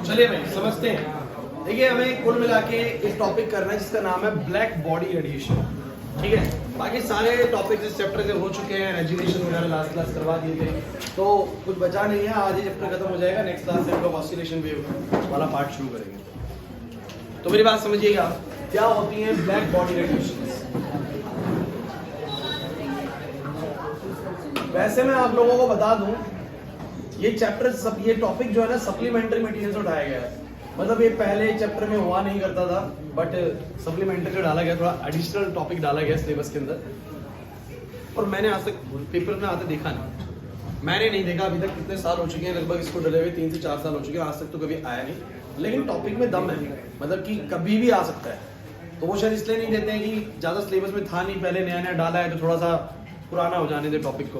चलिए भाई समझते हैं। देखिए हमें कुल मिला के एक टॉपिक करना है जिसका नाम है ब्लैक बॉडी रेडिएशन। ठीक है, बाकी सारे टॉपिक इस चैप्टर के हो चुके हैं, रेजुलेशन वगैरह लास्ट क्लास करवा दिए थे, तो कुछ बचा नहीं है। आज ही चैप्टर खत्म हो जाएगा, नेक्स्ट क्लास से हम लोग ऑसिलेशन वेव वाला पार्ट शुरू करेंगे। तो मेरी बात समझिएगा, क्या होती है ब्लैक बॉडी रेडिएशन। वैसे मैं आप लोगों को बता दूं, ये चैप्टर सब ये टॉपिक जो है ना सप्लीमेंट्री मटेरियल से उठाया गया है। मतलब ये पहले चैप्टर में हुआ नहीं करता था, बट सप्लीमेंट्री जो डाला गया, थोड़ा एडिशनल टॉपिक डाला गया सिलेबस के अंदर। और मैंने आज तक पेपर में आते देखा नहीं, मैंने नहीं देखा अभी तक। कितने साल हो चुके हैं लगभग इसको डले हुए, 3 से 4 साल हो चुके हैं, आज तक तो कभी आया नहीं। लेकिन टॉपिक में दम है, मतलब कि कभी भी आ सकता है। तो वो शायद इसलिए नहीं देते हैं कि ज्यादा सिलेबस में था नहीं, पहले नया नया डाला है तो थोड़ा सा पुराना हो जाने दे, टॉपिक को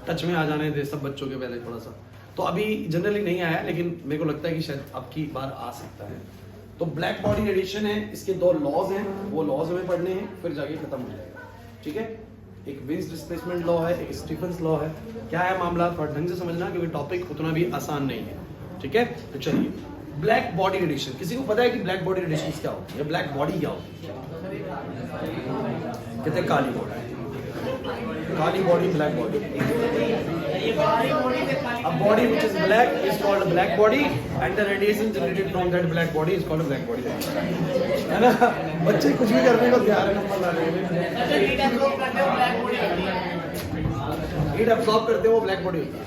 टच में आ जाने दे सब बच्चों के पहले थोड़ा सा। तो अभी जनरली नहीं आया, लेकिन मेरे को लगता है कि शायद अब की बार आ सकता है। तो ब्लैक बॉडी रेडिएशन है, इसके 2 लॉज हैं, वो लॉज हमें पढ़ने हैं, फिर जाके खत्म हो जाएगा। ठीक है, एक विंस डिस्प्लेसमेंट लॉ है, एक स्टीफेंस लॉ है। क्या है मामला, थोड़ा ढंग से समझना, क्योंकि टॉपिक उतना भी आसान नहीं है। ठीक है, तो चलिए ब्लैक बॉडी रेडिएशन। किसी को पता है कि ब्लैक बॉडी रेडिएशन क्या होती है, ब्लैक बॉडी क्या होती है? कहते हैं काली बॉडी, काली body, black body. A body which is black is called a black body, and the radiation generated from that black body is called a black body. है ना, बच्चे कुछ भी करने को तैयार है, नंबर लाने में। हीट एब्सॉर्ब करते हो ब्लैक बॉडी होती है, हीट एब्सॉर्ब करते हो वो ब्लैक बॉडी होती है।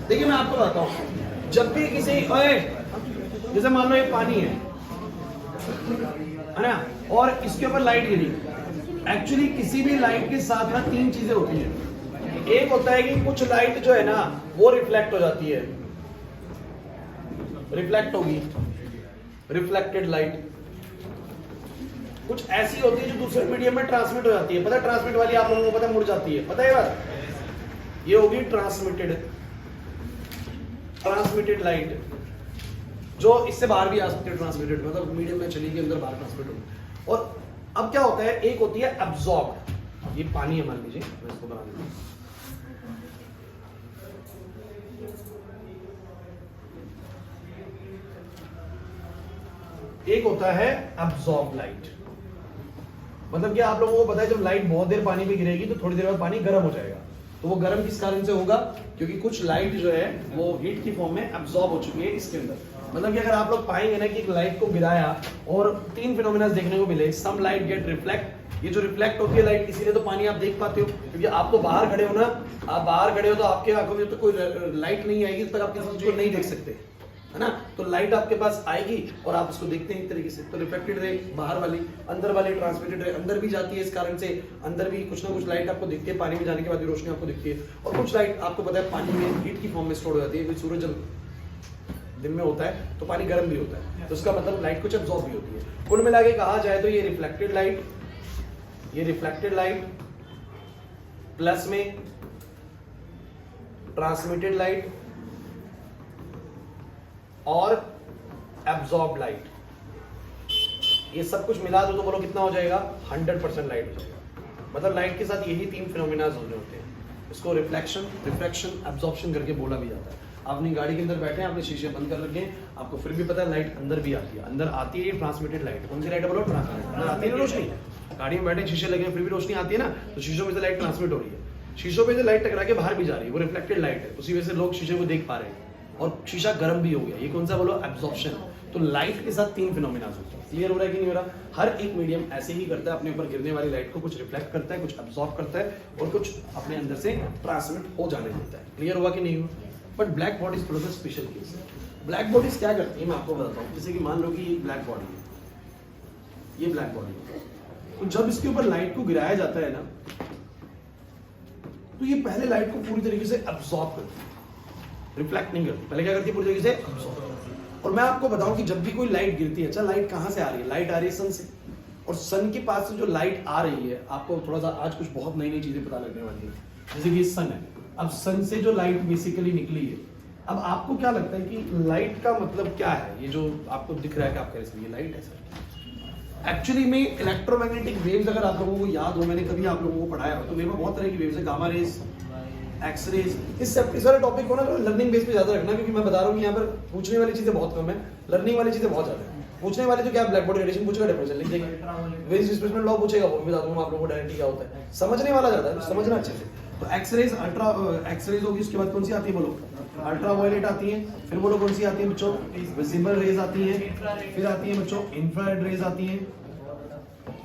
देखिए मैं आपको बताता हूँ, जब भी किसी जैसे मान लो ये पानी है ना, और इसके ऊपर लाइट गिरी। एक्चुअली किसी भी लाइट के साथ ना 3 चीजें होती हैं। एक होता है कि कुछ लाइट जो है ना वो रिफ्लेक्ट हो जाती है, रिफ्लेक्ट होगी, रिफ्लेक्टेड लाइट। कुछ ऐसी होती है जो दूसरे मीडियम में ट्रांसमिट हो जाती है। पता है ट्रांसमिट वाली आप लोगों को पता है, मुड़ जाती है, पता है बात, ये होगी ट्रांसमिटेड लाइट, जो इससे बाहर भी आ सकती है। ट्रांसमिटेड मतलब मीडियम में चली गई, अंदर बाहर ट्रांसमिट होगी। और अब क्या होता है, एक होती है एब्जॉर्ब्ड, ये पानी है मान लीजिए, मैं इसको बना देता हूं। एक होता है एब्जॉर्ब लाइट, मतलब कि आप लोगों को पता है जब लाइट बहुत देर पानी में गिरेगी तो थोड़ी देर बाद पानी गर्म हो जाएगा। तो वो गर्म किस कारण से होगा, क्योंकि कुछ लाइट जो है वो हीट की फॉर्म में एब्जॉर्ब हो चुकी है इसके अंदर। मतलब कि अगर आप लोग पाएंगे ना कि एक लाइट को गिराया और 3 फिनोमेना देखने को मिले। सम लाइट गेट रिफ्लेक्ट, ये जो रिफ्लेक्ट होती है लाइट, इसीलिए तो पानी आप देख पाते हो, क्योंकि आप तो बाहर खड़े हो ना, आप बाहर खड़े हो तो आपके आंखों में तो कोई लाइट नहीं आएगी, तब आप किसी चीज को नहीं देख सकते, है ना। तो लाइट आपके पास आएगी और आप उसको देखते हैं एक तरीके से। तो रिफ्लेक्टेड रे बाहर वाली, अंदर वाली ट्रांसमिटेड रे अंदर भी जाती है, इस कारण से अंदर भी कुछ ना कुछ लाइट आपको दिखती है, पानी में जाने के बाद भी रोशनी आपको दिखती है। और कुछ लाइट आपको पता है पानी में हीट की फॉर्म में स्टोर हो जाती है, सूरज जब दिन में होता है तो पानी गर्म भी होता है, तो उसका मतलब लाइट कुछ एब्जॉर्ब भी होती है। कुल मिला के कहा जाए तो ये रिफ्लेक्टेड लाइट प्लस में ट्रांसमिटेड लाइट और एब्जॉर्ब लाइट, ये सब कुछ मिला दो तो बोलो कितना हो जाएगा, 100% लाइट हो जाएगा। मतलब लाइट के साथ यही 3 फिनोमेना होते हैं। इसको रिफ्लेक्शन, रिफ्रैक्शन, एब्जॉर्प्शन करके बोला भी जाता है। आप अपनी गाड़ी के अंदर बैठे हैं, आपने शीशे बंद कर रखे हैं, आपको फिर भी पता है लाइट अंदर भी आती है, अंदर आती है। ये ट्रांसमिटेड लाइट, कौन सी लाइट बोलो, ट्रांसमिटेड, अंदर आती है ना रोशनी। गाड़ी में बैठे शीशे लगे फिर भी रोशनी आती है ना, तो शीशों में से लाइट ट्रांसमिट हो रही है, शीशों में से लाइट टकरा के बाहर भी जा रही है, वो रिफ्लेक्टेड लाइट है। उसी वजह से लोग शीशे को देख पा रहे हैं और शीशा गर्म भी हो गया। ये कौन सा बोलो, एब्जॉर्प्शन। तो लाइट के साथ 3 फिनोमेना होते हैं। क्लियर हो रहा है कि नहीं हो रहा? हर एक मीडियम ऐसे ही करता है, अपने ऊपर गिरने वाली लाइट को कुछ रिफ्लेक्ट करता है, कुछ एब्जॉर्ब करता है और कुछ अपने अंदर से ट्रांसमिट हो जाने देता है। क्लियर हुआ कि नहीं हुआ? बट ब्लैक बॉडीज थोड़ा सा स्पेशल केस है। ब्लैक बॉडीज क्या करती है मैं आपको बताता हूँ। जैसे कि मान लो कि ये ब्लैक बॉडी है, ये ब्लैक बॉडी है, तो जब इसके ऊपर लाइट को गिराया जाता है ना, तो ये पहले लाइट को पूरी तरीके से एब्जॉर्ब करती है, रिफ्लेक्ट नहीं करती। पहले क्या करती है, पूरी तरीके से एब्जॉर्ब। और मैं आपको बताऊं कि जब भी कोई लाइट गिरती है, अच्छा लाइट कहां से आ रही है? लाइट आ रही है सन से, और सन के पास से जो लाइट आ रही है, आपको थोड़ा सा आज कुछ बहुत नई नई चीजें पता लगने वाली है। जैसे कि सन है, अब सन से जो लाइट बेसिकली निकली है, अब आपको क्या लगता है कि लाइट का मतलब क्या है? ये जो आपको दिख रहा है कि आप कह रहे हैं ये लाइट है सर, एक्चुअली में इलेक्ट्रोमैग्नेटिक वेव्स अगर आप लोगों को याद हो, मैंने कभी आप लोगों को पढ़ाया हो, तो वेव में बहुत तरह की वेव्स है, गामा रेज, एक्स रेज। इस वाले टॉपिक को ना लर्निंग बेस पे ज्यादा रखना, क्योंकि मैं बता रहा हूँ यहाँ पर पूछने वाली चीजें बहुत कम है, लर्निंग वाली चीजें बहुत ज्यादा है। पूछने वाले तो क्या ब्लैक बॉडी रेडिएशन पूछेगा, टेम्परेचर लिख देंगे, वेव्स डिस्प्लेसमेंट लॉ पूछेगा, वो भी बता दूंगा आप लोगों को डायरेक्टली क्या होता है। समझने वाला ज्यादा है, समझना अच्छे से। तो X rays, ultra X rays होगी, उसके बाद कौन सी आती है बोलो, अल्ट्रा वायलेट आती है, फिर बोलो कौन सी आती है बच्चों, विजिबल रेज आती है, फिर आती है बच्चों इंफ्रारेड रेज आती है,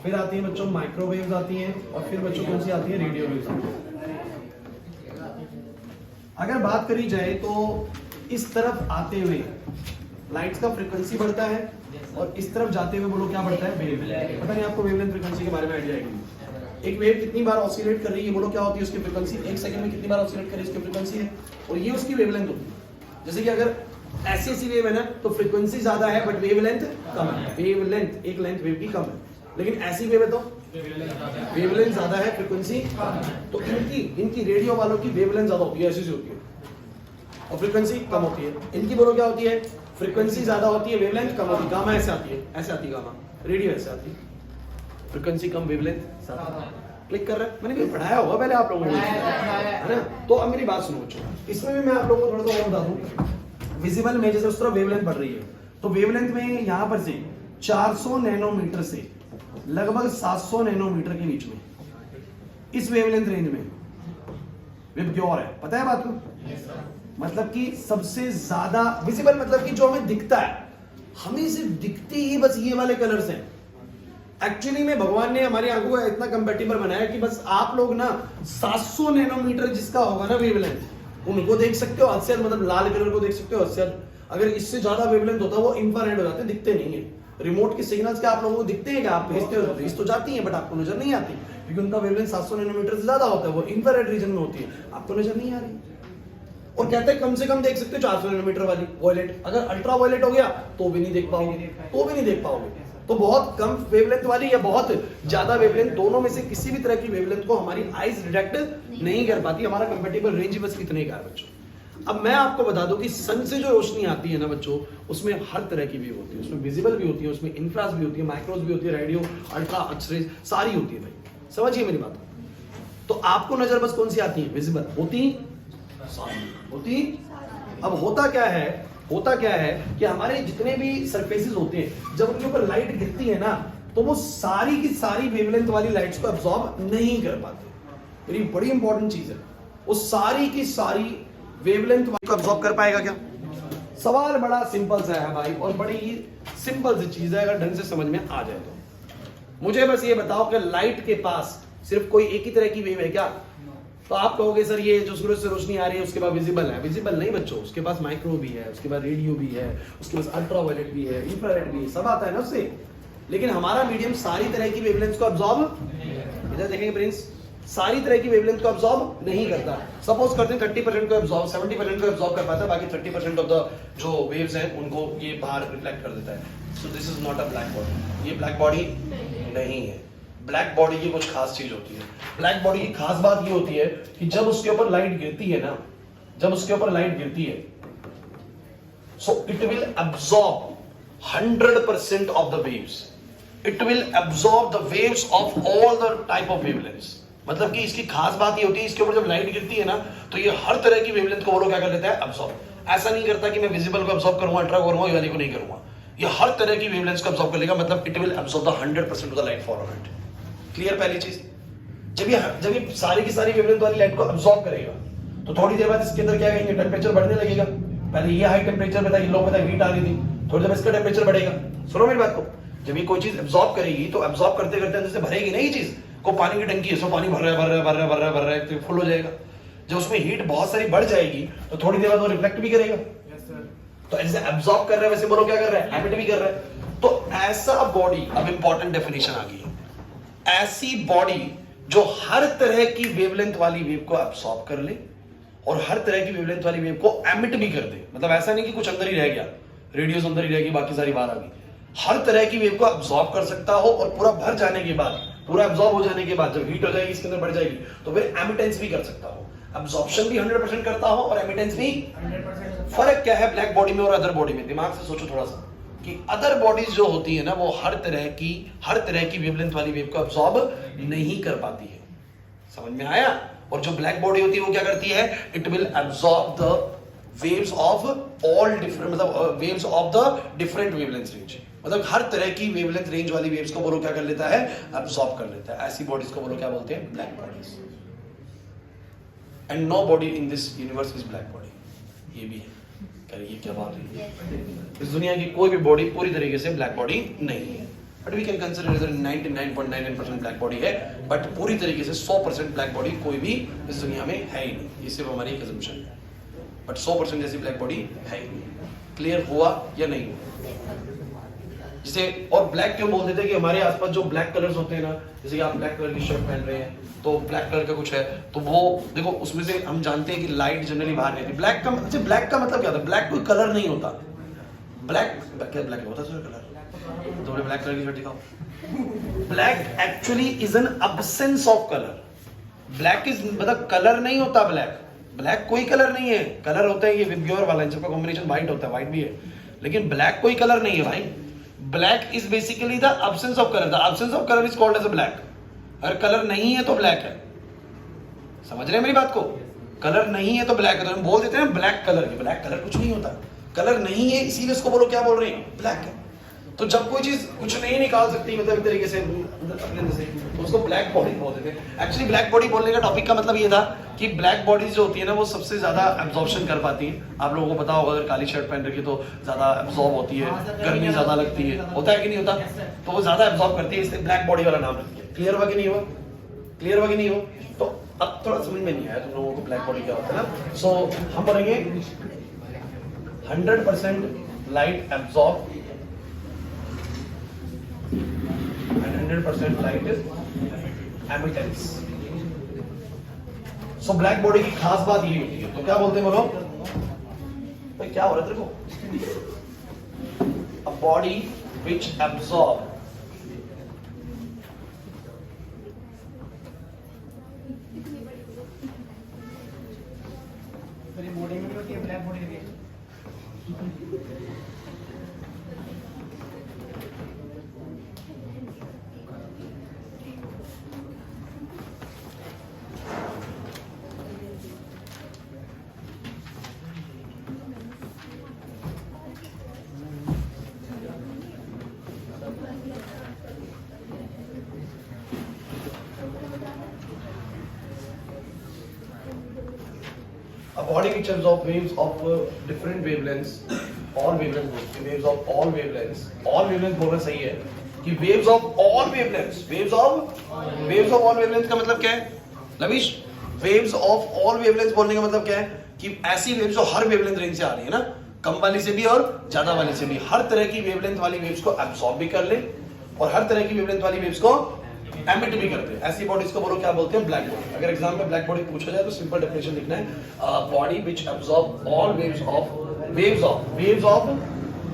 फिर आती है बच्चों माइक्रोवेव्स आती हैं, और फिर बच्चों कौन सी आती है, रेडियो वेव्स आती है। अगर बात करी जाए तो इस तरफ आते हुए लाइट्स का फ्रीक्वेंसी बढ़ता है, और इस तरफ जाते हुए बोलो क्या बढ़ता है, वेवलेंथ। पता नहीं आपको वेवलेंथ फ्रीक्वेंसी के बारे में आइडिया है? एक वेव कितनी बार ऑसिलेट कर रही है, बोलो क्या होती है उसकी फ्रीक्वेंसी, एक सेकंड में कितनी बार ऑसिलेट कर रही है उसकी फ्रीक्वेंसी है, और ये उसकी वेवलेंथ होती है। जैसे कि अगर ऐसी वेव है ना, तो फ्रीक्वेंसी ज्यादा है बट वेवलेंथ कम है, वेवलेंथ एक लेंथ वेव की कम है, लेकिन ऐसी वेव है तो वेवलेंथ ज्यादा है, फ्रीक्वेंसी कम है। तो इनकी रेडियो वालों की वेवलेंथ ज्यादा होती है, ऐसी सी होती है, और फ्रीक्वेंसी कम होती है। इनकी बोलो क्या होती है, फ्रीक्वेंसी ज्यादा होती है, वेवलेंथ कम होती है। गामा ऐसे आती है, ऐसे आती है गामा, रेडियो ऐसे आती है, फ्रीक्वेंसी कम, वेवलेंथ ज्यादा। क्लिक कर रहा है, मैंने कहीं पढ़ाया होगा पहले आप लोगों को, है ना? तो अब मेरी बात सुनो बच्चों, इसमें भी मैं आप लोगों को थोड़ा सा और बता दूं। विजिबल में जैसे उस तरफ वेवलेंथ बढ़ रही है, तो वेवलेंथ में यहां पर से 400 नैनोमीटर से लगभग 700 नैनोमीटर के बीच में, इस वेवलेंथ रेंज में वेव प्योर है। पता है बात को? मतलब कि सबसे ज्यादा विजिबल, मतलब कि जो हमें दिखता है, हमें सिर्फ दिखते ही बस ये वाले कलर्स हैं। एक्चुअली में भगवान ने हमारी आंखों को इतना कंपैटिबल बनाया कि बस आप लोग ना 700 नैनोमीटर जिसका होगा ना वेवलेंथ, उनको देख सकते हो अक्सर, मतलब लाल कलर को देख सकते हो अक्सर। अगर इससे ज्यादा वेवलेंथ होता है वो इंफ्रारेड हो जाते हैं, दिखते नहीं है। रिमोट के सिग्नल्स के आप लोगों को दिखते हैं कि आप भेजते हो, भेज तो जाती हैं बट आपको नजर नहीं आती, क्योंकि उनका वेवलेंथ 700 नैनोमीटर से ज्यादा होता है, वो इंफ्रारेड रीजन में होती है, आपको नजर नहीं आ रही। और कहते हैं कम से कम देख सकते हो 400 नैनोमीटर वाली वायलेट। अगर अल्ट्रा वायलेट हो गया तो भी नहीं देख पाओगे, तो बहुत कम वेवलेंथ वाली या बहुत ज्यादा वेवलेंथ, दोनों में से किसी भी तरह की वेवलेंथ को हमारी आईज डिटेक्ट नहीं कर पाती। हमारा कंपैटिबल रेंज बस इतने का है बच्चों। अब मैं आपको बता दूं कि सन से जो रोशनी आती है ना बच्चों, उसमें हर तरह की वेव होती है, उसमें विजिबल भी होती है, उसमें इंफ्रास भी होती है, माइक्रोस भी होती है, रेडियो, अल्ट्रा, एक्सरेज सारी होती है भाई, समझिए मेरी बात। तो आपको नजर बस कौन सी आती है, विजिबल होती। अब होता क्या है कि हमारे जितने भी सरफेसेस होते हैं, जब उनके ऊपर लाइट गिरती है ना, तो वो सारी की सारी वेवलेंथ वाली लाइट्स को अब्सॉर्ब नहीं कर पाते। ये बड़ी इंपॉर्टेंट चीज है, वो सारी की सारी वेवलेंथ को अब्सॉर्ब कर पाएगा क्या? सवाल बड़ा सिंपल सा है भाई, और बड़ी ही सिंपल सी चीज है, अगर ढंग से समझ में आ जाए तो। मुझे बस ये बताओ कि लाइट के पास सिर्फ कोई एक ही तरह की वेव है क्या? तो आप कहोगे सर ये जो सूरज से रोशनी आ रही है उसके बाद विजिबल है। विजिबल नहीं बच्चों, उसके पास माइक्रो भी है, उसके बाद रेडियो भी है, उसके पास अल्ट्रा वायलेट भी है, इंफ्रारेड भी है, सब आता है ना उससे। लेकिन हमारा मीडियम सारी तरह की वेवलेंथ को अब्सॉर्ब, इधर देखेंगे प्रिंस, सारी तरह की वेवलेंथ को अब्सॉर्ब नहीं करता। सपोज करते हैं 30% को अब्सॉर्ब, 70% को अब्सॉर्ब कर पाता है, बाकी 30% ऑफ द जो वेव्स हैं उनको ये बाहर रिफ्लेक्ट कर देता है। So this is not a black body, ये ब्लैक बॉडी नहीं है। ब्लैक बॉडी की कुछ खास चीज होती है। ब्लैक बॉडी की खास बात ये होती है कि जब उसके ऊपर लाइट गिरती है ना, so it will absorb 100% of the waves, it will absorb the waves of all the type of wavelengths. मतलब कि इसकी खास बात ये होती है, इसके ऊपर जब लाइट गिरती है ना, तो ये हर तरह की वेवलेंथ को वो क्या कर लेता है, अब्सॉर्ब। ऐसा नहीं करता कि मैं विजिबल को अब्सॉर्ब करूंगा, अल्ट्रा करूंगा, ये वाली को नहीं करूंगा। ये हर तरह की वेवलेंथ्स को अब्सॉर्ब कर लेगा, मतलब it will absorb the 100% of the light for it. Clear? पहली चीज, जब ये सारी की सारी वेवलेंथ वाली लाइट को अब्सॉर्ब करेगा, तो थोड़ी देर बाद इसके अंदर क्या कहेंगे, टेम्परेचर बढ़ने लगेगा। पहले ये हाई टेम्परेचर पे था, ये लो पे था, हीट आ रही थी, थोड़ी देर इसका टेम्परेचर बढ़ेगा। सुनो मेरी बात को, जब ये कोई चीज अब्सॉर्ब करेगी तो अब्सॉर्ब करते करते अंदर से भरेगी नहीं चीज को। पानी की टंकी है, सो पानी भर रहा है तो फुल हो जाएगा। जब उसमें हीट बहुत सारी बढ़ जाएगी तो थोड़ी देर बाद वो रिफ्लेक्ट भी करेगा। तो ऐसे अब्सॉर्ब कर रहा है, वैसे बोलो क्या कर रहा है, एमिट भी कर रहा है। तो ऐसा बॉडी, अब इंपॉर्टेंट डेफिनेशन आ गई, ऐसी बॉडी जो हर तरह की वेवलेंथ वाली वेव को अब्सॉर्ब कर ले और हर तरह की वेवलेंथ वाली वेव को एमिट भी कर दे। मतलब ऐसा नहीं कि कुछ अंदर ही रह गया, रेडियोस अंदर ही रह गई, बाकी सारी बाहर आ गई। हर तरह की वेव को अब्सॉर्ब कर सकता हो, और पूरा भर जाने के बाद, पूरा अब्सॉर्ब हो जाने के बाद जब हीट हो जाएगी इसके अंदर बढ़ जाएगी, तो फिर एमिटेंस भी कर सकता हो। अब्सॉर्प्शन भी 100% करता हो और एमिटेंस भी 100%। फर्क क्या है ब्लैक बॉडी में और अदर बॉडी में? दिमाग से सोचो थोड़ा सा, कि अदर बॉडीज जो होती है ना वो हर तरह की वेवलेंथ वाली वेव को अब्सॉर्ब नहीं कर पाती है। समझ में आया? और जो ब्लैक बॉडी होती है वो क्या करती है? It will absorb the waves of all different, मतलब waves of the different wavelength range, मतलब हर तरह की वेवलेंथ रेंज वाली वेव्स को बोलो क्या कर लेता है? अब्सॉर्ब कर लेता है। ऐसी बॉडीज को बोलो क्या बोलते हैं? Black bodies. And no body in this universe is black body. ये भी है। ये क्या बात है? इस दुनिया की कोई भी बॉडी पूरी तरीके से ब्लैक बॉडी नहीं है, but we can consider 99.99% black body है, बट पूरी तरीके से 100% ब्लैक बॉडी कोई भी इस दुनिया में है ही नहीं। ये सिर्फ हमारी एक assumption है, बट 100% जैसी ब्लैक बॉडी है ही नहीं। क्लियर हुआ या नहीं हुआ? जैसे और ब्लैक क्यों बोल देते हैं कि हमारे आसपास जो ब्लैक कलर्स होते हैं ना, जैसे कि आप ब्लैक कलर की शर्ट पहन रहे हैं तो ब्लैक कलर का कुछ है, तो वो देखो उसमें से हम जानते हैं कि लाइट जनरली बाहर नहीं आती। ब्लैक का अच्छा, ब्लैक का मतलब क्या होता है? ब्लैक कोई कलर नहीं होता। ब्लैक क्या ब्लैक होता है? कलर थोड़े ब्लैक कलर की शर्ट दिखाओ। Black actually is an absence of colour. Black is मतलब कलर नहीं होता। ब्लैक कोई कलर नहीं है। कलर होता है ये विबग्योर वाला, इन सबका कॉम्बिनेशन व्हाइट होता है, व्हाइट भी है, लेकिन ब्लैक कोई कलर नहीं है भाई। Black is basically the absence of colour. The absence of colour is called as a black. अगर कलर नहीं है तो ब्लैक है। समझ रहे हैं मेरी बात को? कलर नहीं है तो ब्लैक है। तो हम बोल देते हैं ब्लैक कलर। ब्लैक कलर कुछ नहीं होता, कलर नहीं है, इसीलिए इसको बोलो क्या बोल रहे हैं? ब्लैक है। तो जब कोई चीज कुछ नहीं निकाल सकती मतलब एक तरीके से अपने अंदर से, तो उसको ब्लैक बॉडी बोल देते हैं। एक्चुअली ब्लैक बॉडी बोलने का टॉपिक का मतलब ये था कि ब्लैक बॉडीज जो होती है ना वो सबसे ज्यादा एब्जॉर्प्शन कर पाती है। आप लोगों को पता होगा अगर काली शर्ट पहन रखी तो ज्यादा एब्जॉर्ब होती है, गर्मी ज्यादा लगती है, होता है कि नहीं होता? तो वो ज्यादा एब्जॉर्ब करती है, इसलिए ब्लैक बॉडी वाला नाम रखती है। क्लियर हुआ कि नहीं हुआ? क्लियर हुआ कि नहीं हो? तो अब थोड़ा समझ में नहीं आया तुम लोगों को ब्लैक बॉडी क्या होता है ना। सो हम बोलेंगे 100% light absorb and 100% light is emittance. So black body की खास बात यही होती है। तो क्या बोलते हैं बोलो भाई? क्या हो रहा है तेरे को? A body which absorb body में होती है ब्लैक बॉडी है। A body which absorbs waves of different wavelengths, all wavelengths, waves of all wavelengths, all wavelengths बोलना सही है कि waves of all wavelengths, waves of all wavelengths का मतलब क्या है lavish? waves of all wavelengths बोलने का मतलब क्या है कि ऐसी waves जो हर wavelength रेंज से आ रही है ना, कम वाली से भी और ज्यादा वाली से भी, हर तरह की wavelength वाली waves को absorb भी कर ले और हर तरह की wavelength वाली waves को एमिट भी करते हैं। ऐसी बॉडीज को बोलो क्या बोलते हैं? Black body. अगर एग्जाम में ब्लैक बॉडी पूछा जाए तो सिंपल डेफिनेशन लिखना है body which absorb all waves of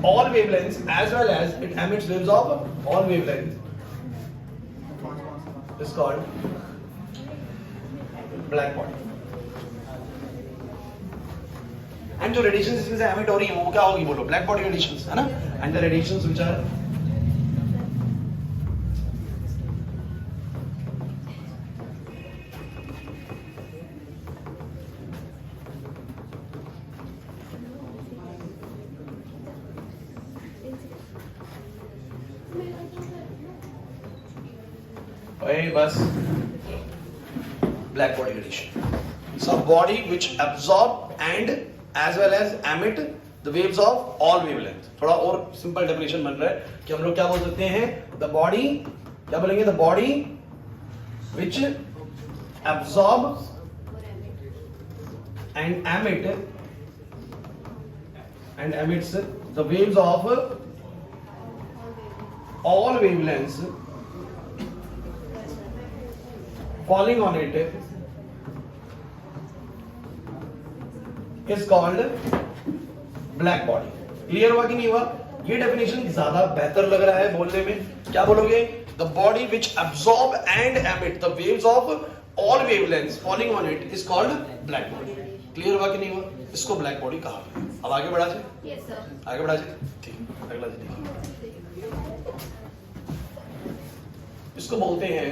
all wavelengths as well as it emits waves of all wavelengths is called black body. And जो रेडिएशंस इसमें से एमिट हो रही है वो क्या होगी बोलो? ब्लैक बॉडी रेडिएशंस, है ना? And the radiations which are बस black body radiation. So body which absorb and as well as emit the waves of all wavelength. थोड़ा और सिंपल डेफिनेशन बन रहा है कि हम लोग क्या बोल सकते हैं? The body, क्या बोलेंगे? The body which absorb and emits the waves of all wavelengths falling on it is called black body. Clear हुआ कि नहीं हुआ? ये डेफिनेशन ज्यादा बेहतर लग रहा है बोलने में। क्या बोलोगे? The body which absorb and emit the waves of all wavelengths falling on it is called black body. Clear हुआ कि नहीं हुआ? इसको black body कहा। अब आगे बढ़ा जाए? Yes, sir. आगे बढ़ा जाए? ठीक। अगला देखिए, इसको बोलते हैं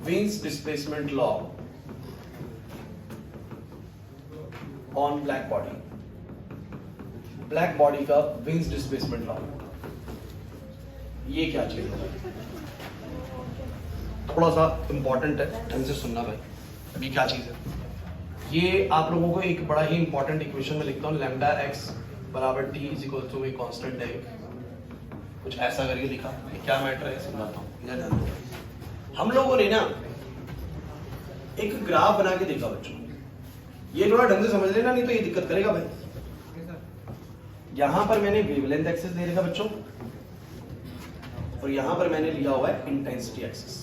veins displacement law on black body. Black body का वेन्स डिस्प्लेसमेंट लॉ, ये क्या चीज है? थोड़ा सा इंपॉर्टेंट है, ढंग से सुनना भाई। अभी क्या चीज है ये, आप लोगों को एक बड़ा ही इंपॉर्टेंट इक्वेशन में लिखता हूँ, लैम्डा एक्स बराबर T is equal to a constant है, कुछ ऐसा करके लिखा। ये क्या मैटर है समझाता हूँ। हम लोगों ने ना एक ग्राफ बना के देखा बच्चों, ये थोड़ा ढंग से समझ लेना, नहीं तो ये दिक्कत करेगा भाई। यहां पर मैंने वेवलेंथ एक्सिस ले रखा बच्चों, और यहां पर मैंने लिया हुआ है इंटेंसिटी एक्सिस।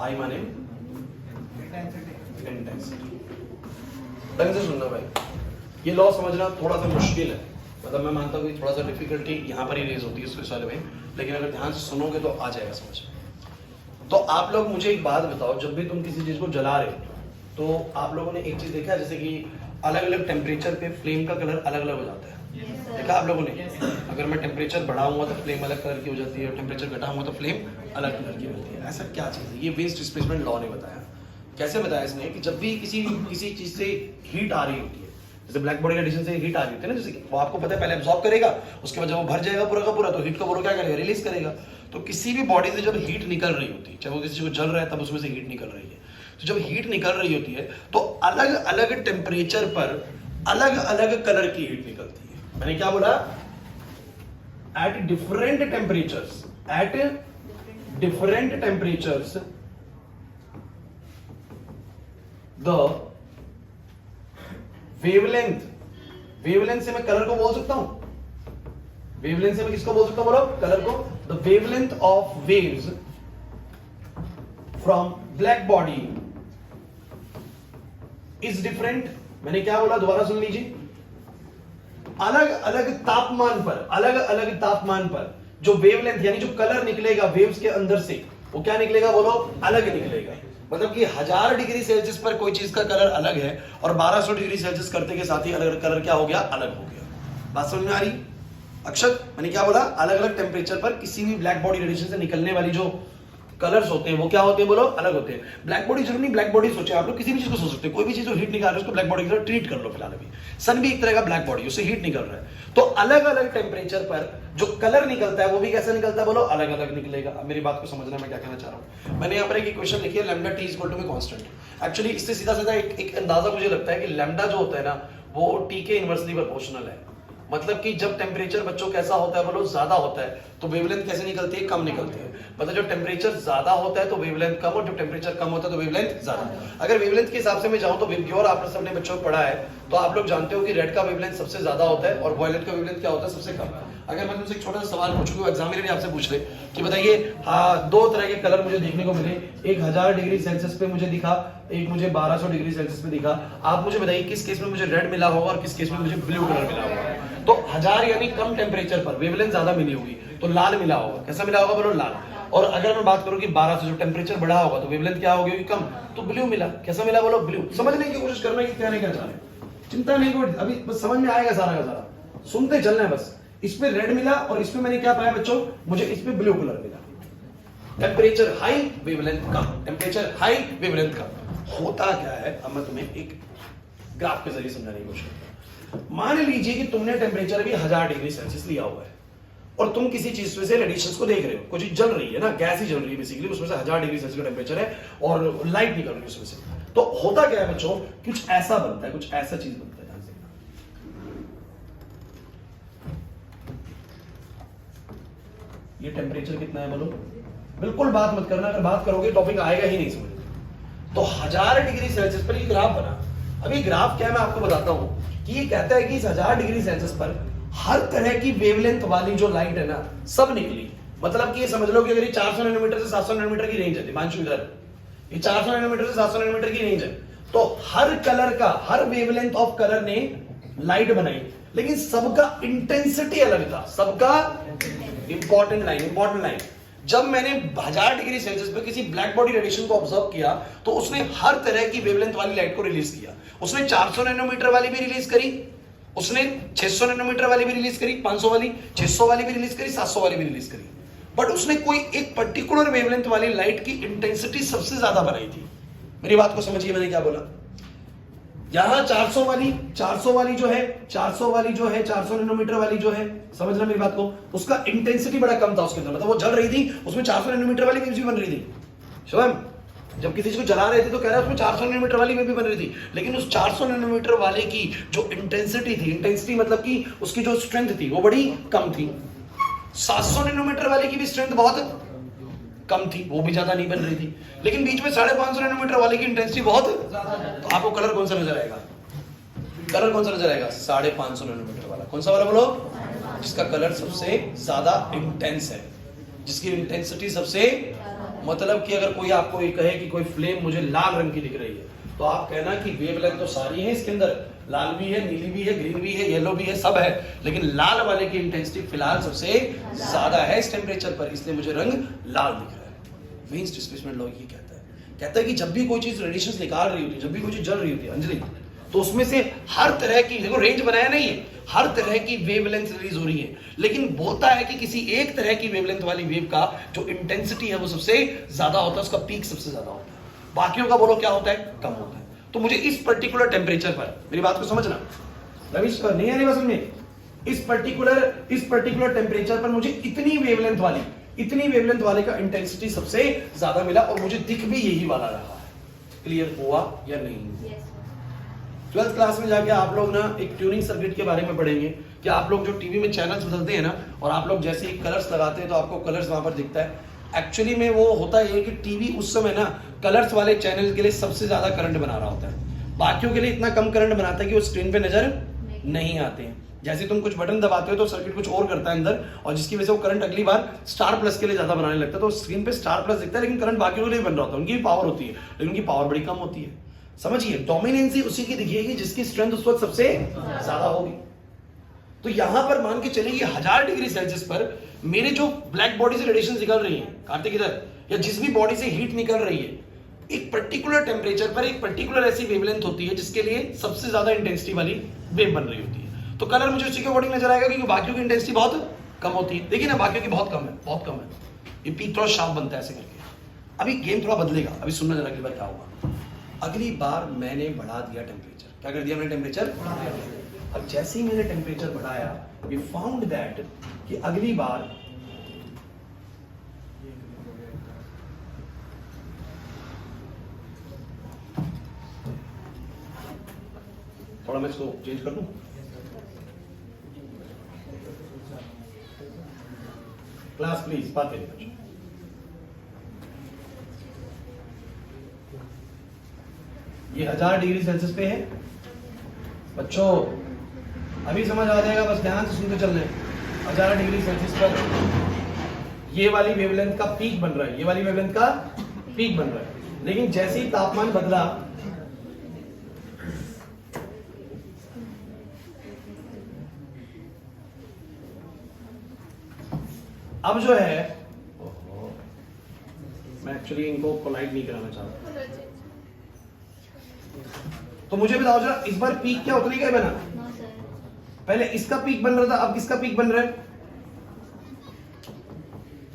आई माने इंटेंसिटी। ढंग से सुनना भाई, ये लॉ समझना थोड़ा सा मुश्किल है, मतलब मैं मानता हूँ कि थोड़ा सा डिफिकल्टी यहाँ पर ही रेज होती है इसके सारे में, लेकिन अगर ध्यान से सुनोगे तो आ जाएगा समझ में। तो आप लोग मुझे एक बात बताओ, जब भी तुम किसी चीज को जला रहे हो तो आप लोगों ने एक चीज देखा है, जैसे कि अलग अलग टेम्परेचर पे फ्लेम का कलर अलग अलग हो जाता है, देखा आप लोगों ने? अगर मैं टेम्परेचर बढ़ाऊंगा तो फ्लेम अलग कलर की हो जाती है, टेम्परेचर घटाऊंगा तो फ्लेम अलग कलर की होती है। ऐसा क्या चीज है? ये वेन्स डिस्प्लेसमेंट लॉ ने बताया। कैसे बताया इसने कि जब भी किसी चीज से हीट आ रही होती है, जैसे ब्लैक बॉडी कंडीशन से हीट आ रही होती है ना, जैसे वो आपको पता है पहले एब्जॉर्ब करेगा, उसके बाद जब वो भर जाएगा पूरा का पूरा तो हीट का वो क्या करेगा, रिलीज करेगा। तो किसी भी बॉडी से जब हीट निकल रही होती है, चाहे वो किसी को जल रहा है तब उसमें से हीट निकल रही है, तो जब हीट निकल रही होती है तो अलग अलग टेम्परेचर पर अलग अलग कलर की हीट निकलती है। मैंने क्या बोला? At different temperatures, at different temperatures the wavelength, wavelength से मैं कलर को बोल सकता हूं, वेवलेंथ से मैं किसको बोल सकता हूं? बोलो कलर को। The wavelength of waves from black body is different. मैंने क्या बोला? दोबारा सुन लीजिए। अलग अलग तापमान पर, अलग अलग तापमान पर जो वेवलेंथ यानी जो कलर निकलेगा वेव्स के अंदर से, वो क्या निकलेगा? बोलो अलग निकलेगा। मतलब कि 1000 डिग्री सेल्सियस पर कोई चीज का कलर अलग है और 1200 डिग्री सेल्सियस करते के साथ ही अलग कलर क्या हो गया? अलग हो गया। बात समझ में आ रही? अक्षत, मैंने क्या बोला? अलग अलग टेम्परेचर पर किसी भी ब्लैक बॉडी रेडिएशन से निकलने वाली जो कलर्स होते हैं वो क्या होते हैं? बोलो अलग होते हैं। ब्लैक बॉडी जरूर नहीं, ब्लैक बॉडी सोचे आप लोग, किसी भी चीज को सोच सकते हैं, कोई भी चीज जो हीट निकाल रहा है उसको ब्लैक बॉडी की तरह ट्रीट कर लो फिलहाल। अभी सन भी एक तरह का ब्लैक बॉडी, उससे हीट निकल रहा है, तो अलग अलग टेम्परेचर पर जो कलर निकलता है वो भी कैसा निकलता है? बोलो अलग अलग निकलेगा। अब मेरी बात को समझना मैं क्या कहना चाह रहा हूं। मैंने यहाँ पर एक इक्वेशन लिखी है, lambda T equal to constant. Actually इससे सीधा सीधा एक अंदाजा मुझे लगता है कि लैम्डा जो होता है ना वो टी के इनवर्सली प्रोपोर्शनल है। मतलब कि जब टेम्परेचर बच्चों कैसा होता है? बोलो ज्यादा होता है तो वेवलेंथ कैसे निकलती है? कम निकलती है। मतलब जब टेम्परेचर ज्यादा होता है तो वेवलेंथ कम, और जब टेम्परेचर कम होता है तो वेवलेंथ ज्यादा। अगर वेवलेंथ के हिसाब से मैं जाऊं तो प्योर आपने सबने बच्चों को पढ़ा है, तो आप लोग जानते हो कि रेड का वेवलेंथ सबसे ज्यादा होता है और वायलेट का वेवलेंथ क्या होता है? सबसे कम। अगर मैं तुमसे एक छोटा सा सवाल पूछूंगा, एग्जामिनर ने आपसे पूछ ले कि बताइए दो तरह के कलर मुझे देखने को मिले, एक 1000 डिग्री सेल्सियस पे मुझे दिखा, एक मुझे 1200 डिग्री सेल्सियस पे दिखा, आप मुझे बताइए किस केस में मुझे रेड मिला होगा और किस केस में मुझे ब्लू कलर मिला होगा? तो 1000 यानी कम टेम्परेचर पर वेवलेंथ ज्यादा मिली होगी तो लाल मिला होगा। कैसा मिला होगा? बोलो लाल। और अगर मैं बात करूं कि 1200 जो टेम्परेचर बढ़ा होगा तो वेवलेंथ क्या होगी? कम, तो ब्लू मिला। कैसा मिला? बोलो ब्लू। समझने की कोशिश करना कि क्या नहीं क्या चाह रहे, चिंता नहीं कोई, अभी बस समझ में आएगा सारा का सारा, सुनते चलना है बस। इस पे रेड मिला और इस पे मैंने क्या पाया बच्चों? मुझे इस पे ब्लू कलर मिला। टेम्परेचर हाई, वेवलेंथ कम, टेम्परेचर हाई, वेवलेंथ कम। होता क्या है अब मैं तुम्हें एक ग्राफ के जरिए समझाने की कोशिश करता हूं। मान लीजिए कि तुमने टेम्परेचर भी 1000 डिग्री सेल्सियस लिया हुआ है और तुम किसी चीज में से रेडिएशंस को देख रहे हो, कोई चीज जल रही है ना, गैस ही जल रही है बेसिकली, उसमें से 1000 डिग्री सेल्सियस का टेम्परेचर है और लाइट निकल रही है उसमें से। तो होता क्या है बच्चों? कुछ ऐसा बनता है, कुछ ऐसा चीज बनता है। ये टेम्परेचर कितना है? बोलो बिल्कुल बात मत करना, अगर बात करोगे टॉपिक आएगा ही नहीं समझ। तो 1000 डिग्री सेल्सियस पर ये ग्राफ बना। अभी ग्राफ क्या है मैं आपको बताता हूं कि ये कहता है कि इस 1000 डिग्री सेल्सियस पर हर तरह की वेवलेंथ वाली जो लाइट है ना सब निकली। मतलब कि ये समझ लो कि अगर ये 400 नैनोमीटर से 700 नैनोमीटर की रेंज है, दिमांशु इधर ये 400 नैनोमीटर से 700 नैनोमीटर की रेंज है, तो हर कलर का, हर वेवलेंथ ऑफ कलर ने लाइट बनाई, लेकिन सबका इंटेंसिटी अलग था। सबका इंपॉर्टेंट लाइन जब मैंने 1000 डिग्री सेल्सियस पे किसी ब्लैक बॉडी रेडिएशन को ऑब्जर्व किया तो उसने हर तरह की वेवलेंथ वाली लाइट को रिलीज किया। उसने 400 नैनोमीटर वाली भी रिलीज करी, उसने 600 नैनोमीटर वाली भी रिलीज करी, 500 वाली, 600 वाली भी रिलीज करी, 700 वाली भी रिलीज करी, बट उसने कोई एक पर्टिकुलर वेवलेंथ वाली लाइट की इंटेंसिटी सबसे ज्यादा बनाई थी। मेरी बात को समझिए मैंने क्या बोला। यहां 400 वाली जो है 400 नैनोमीटर वाली जो है, समझना मेरी बात को, उसका इंटेंसिटी बड़ा कम था उसके अंदर, मतलब वो जल रही थी, उसमें 400 नैनोमीटर वाली वेव्स भी बन रही थी। शिवम जब किसी चीज को जला रहे थे तो कह रहा है उसमें 400 नैनोमीटर वाली वेव भी बन रही थी, लेकिन उस 400 नैनोमीटर वाले की जो इंटेंसिटी मतलब कि उसकी जो स्ट्रेंथ थी वो बड़ी कम थी। 700 नैनोमीटर वाले की भी स्ट्रेंथ बहुत कम थी, वो भी ज्यादा नहीं बन रही थी, लेकिन बीच में 550 नैनोमीटर वाले की इंटेंसिटी बहुत। तो आपको कलर कौन सा नजर आएगा? कलर कौन सा नजर आएगा? 550 नैनोमीटर वाला। कौन सा वाला बोलो? जिसका कलर सबसे ज्यादा इंटेंस है, जिसकी इंटेंसिटी सबसे, मतलब कि अगर कोई आपको ये कहे कि कोई फ्लेम मुझे लाल रंग की दिख रही है तो आप कहना कि वेवलेंथ तो सारी है इसके अंदर, लाल भी है, नीली भी है, ग्रीन भी है, येलो भी है, सब है, लेकिन लाल वाले की इंटेंसिटी फिलहाल सबसे ज्यादा है इस टेम्परेचर पर, इसलिए मुझे रंग लाल दिख रहा है। वीन्स डिस्प्लेसमेंट लॉ ये कहता है कि जब भी कोई चीज रेडिएशन निकाल रही होती है, जब भी कोई चीज जल रही होती है अंजलि, तो उसमें से हर तरह की, देखो रेंज बनाया नहीं है, हर तरह की वेवलेंथ रिलीज हो रही है, लेकिन बोलता है कि किसी एक तरह की वेवलेंथ वाली वेव का जो इंटेंसिटी है वो सबसे ज्यादा होता है, उसका पीक सबसे ज्यादा होता है, बाकियों का बोलो क्या होता है? कम होता है। तो मुझे इस पर्टिकुलर टेम्परेचर पर, मेरी बात को समझना रविश, नहीं आ रही बात समझ, इस पर्टिकुलर टेम्परेचर पर मुझे इतनी वेवलेंथ वाले का इंटेंसिटी सबसे ज्यादा मिला और मुझे दिख भी यही वाला रहा है। क्लियर हुआ या नहीं? 12th क्लास में जाके आप लोग ना एक ट्यूनिंग सर्किट के बारे में पढ़ेंगे कि आप लोग जो टीवी में चैनल्स बदलते हैं ना, और आप लोग जैसे ही कलर्स लगाते हैं तो आपको कलर्स वहां पर दिखता है। एक्चुअली में वो होता है कि टीवी उस समय ना कलर्स वाले चैनल के लिए सबसे ज्यादा करंट बना रहा होता है, बाकियों के लिए इतना कम करंट बनाता है कि वो स्क्रीन पे नजर नहीं आते हैं। जैसे तुम कुछ बटन दबाते हो तो सर्किट कुछ और करता है अंदर, और जिसकी वजह से वो करंट अगली बार स्टार प्लस के लिए ज्यादा बनाने लगता है, तो स्क्रीन पे स्टार प्लस दिखता है लेकिन करंट बाकियों के लिए बन रहा होता है, उनकी भी पावर होती है लेकिन उनकी पावर बड़ी कम होती है। समझिए, डोमिनेंसी उसी की दिखेगी जिसकी स्ट्रेंथ उस वक्त सबसे ज्यादा होगी। तो यहां पर मान के चलिए 1000 डिग्री सेल्सियस पर मेरे जो ब्लैक बॉडी से रेडिएशन निकल रही है, कार्तिक इधर, या जिस भी बॉडी से हीट निकल रही है, एक पर्टिकुलर टेम्परेचर पर एक पर्टिकुलर ऐसी वेवलेंथ होती है जिसके लिए सबसे ज्यादा इंटेंसिटी वाली वेव बन रही होती है। तो कलर मुझे उसी के अकॉर्डिंग नजर आएगा क्योंकि बाकियों की इंटेंसिटी बहुत कम होती है। देखिए ना, बाकियों की बहुत कम है, ये पीक थोड़ा शार्प बनता है ऐसे करके। अभी गेम थोड़ा बदलेगा, अभी सुनना जरा अगली बार क्या होगा। अगली बार मैंने बढ़ा दिया टेम्परेचर, क्या कर दिया मैंने? टेम्परेचर। अब जैसे ही मैंने टेम्परेचर बढ़ाया, वी फाउंड दैट कि अगली बार थोड़ा मैं इसको चेंज कर दूं। क्लास प्लीज, बात करिए बच्चों। ये 1000 डिग्री सेल्सियस पे है बच्चों, अभी समझ आ जाएगा, बस ध्यान से सुनते चलना है। 1000 डिग्री सेल्सियस पर ये वाली वेवलेंथ का पीक बन रहा है, ये वाली वेवलेंथ का पीक बन रहा है, लेकिन जैसे ही तापमान बदला, अब जो है, मैं एक्चुअली इनको कोलाइड नहीं कराना चाहता, तो मुझे बताओ जरा, इस बार पीक क्या उतनी क्या बना? पहले इसका पीक बन रहा था, अब किसका पीक बन रहा है?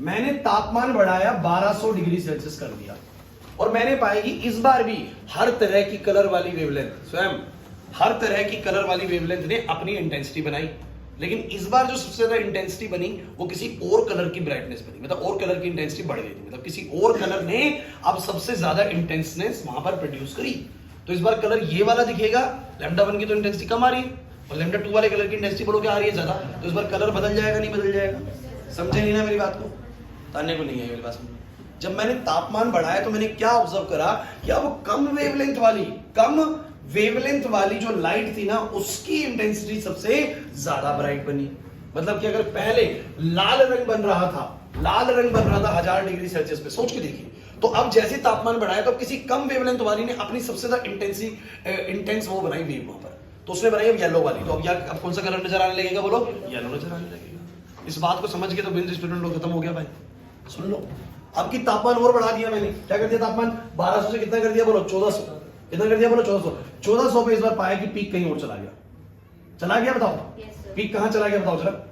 मैंने तापमान बढ़ाया 1200 डिग्री सेल्सियस कर दिया, और मैंने पाया कि इस बार भी हर तरह की कलर वाली वेवलेंथ, स्वयं हर तरह की कलर वाली वेवलेंथ ने अपनी इंटेंसिटी बनाई, लेकिन इस बार जो सबसे ज्यादा इंटेंसिटी बनी वो किसी और कलर की ब्राइटनेस बनी, मतलब और कलर की इंटेंसिटी बढ़ गई थी, मतलब किसी और कलर ने अब सबसे ज्यादा इंटेंसनेस वहां पर प्रोड्यूस करी। तो इस बार कलर ये वाला दिखेगा, लैम्डा 1 की तो इंटेंसिटी कम आ रही है, और लैम्डा 2 वाले कलर की इंटेंसिटी बोलो क्या आ रही है ज्यादा, तो इस बार कलर बदल जाएगा नहीं बदल जाएगा? समझे नहीं ना मेरी बात को? ताने को नहीं है मेरी बात समझ। जब मैंने तापमान बढ़ाया तो मैंने क्या ऑब्जर्व करा कि अब कम वेवलेंथ वाली जो लाइट थी ना, उसकी इंटेंसिटी सबसे ज्यादा ब्राइट बनी। मतलब कि अगर पहले लाल रंग बन रहा था 1000 डिग्री सेल्सियस पे, सोच के देखिए, तो अब जैसे तापमान बढ़ाया तो किसी कम वेवलेंथ वाली ने अपनी सबसे ज्यादा इंटेंस वो बनाई वेव वहां पर, तो उसने बनाई अब येलो वाली। तो अब कौन सा कलर नजर आने लगेगा बोलो? येलो नजर आने लगेगा। इस बात को समझ के तो बिंदु स्टूडेंट लोग खत्म हो गया भाई, सुन लो, आपकी तापमान और बढ़ा दिया मैंने, क्या कर दिया तापमान 1200 से कितना कर दिया बोलो 1400, कितना कर दिया बोलो 1400 पे इस बार पाया कि पीक कहीं और चला गया, चला गया बताओ, पीक कहां चला गया बताओ जरा।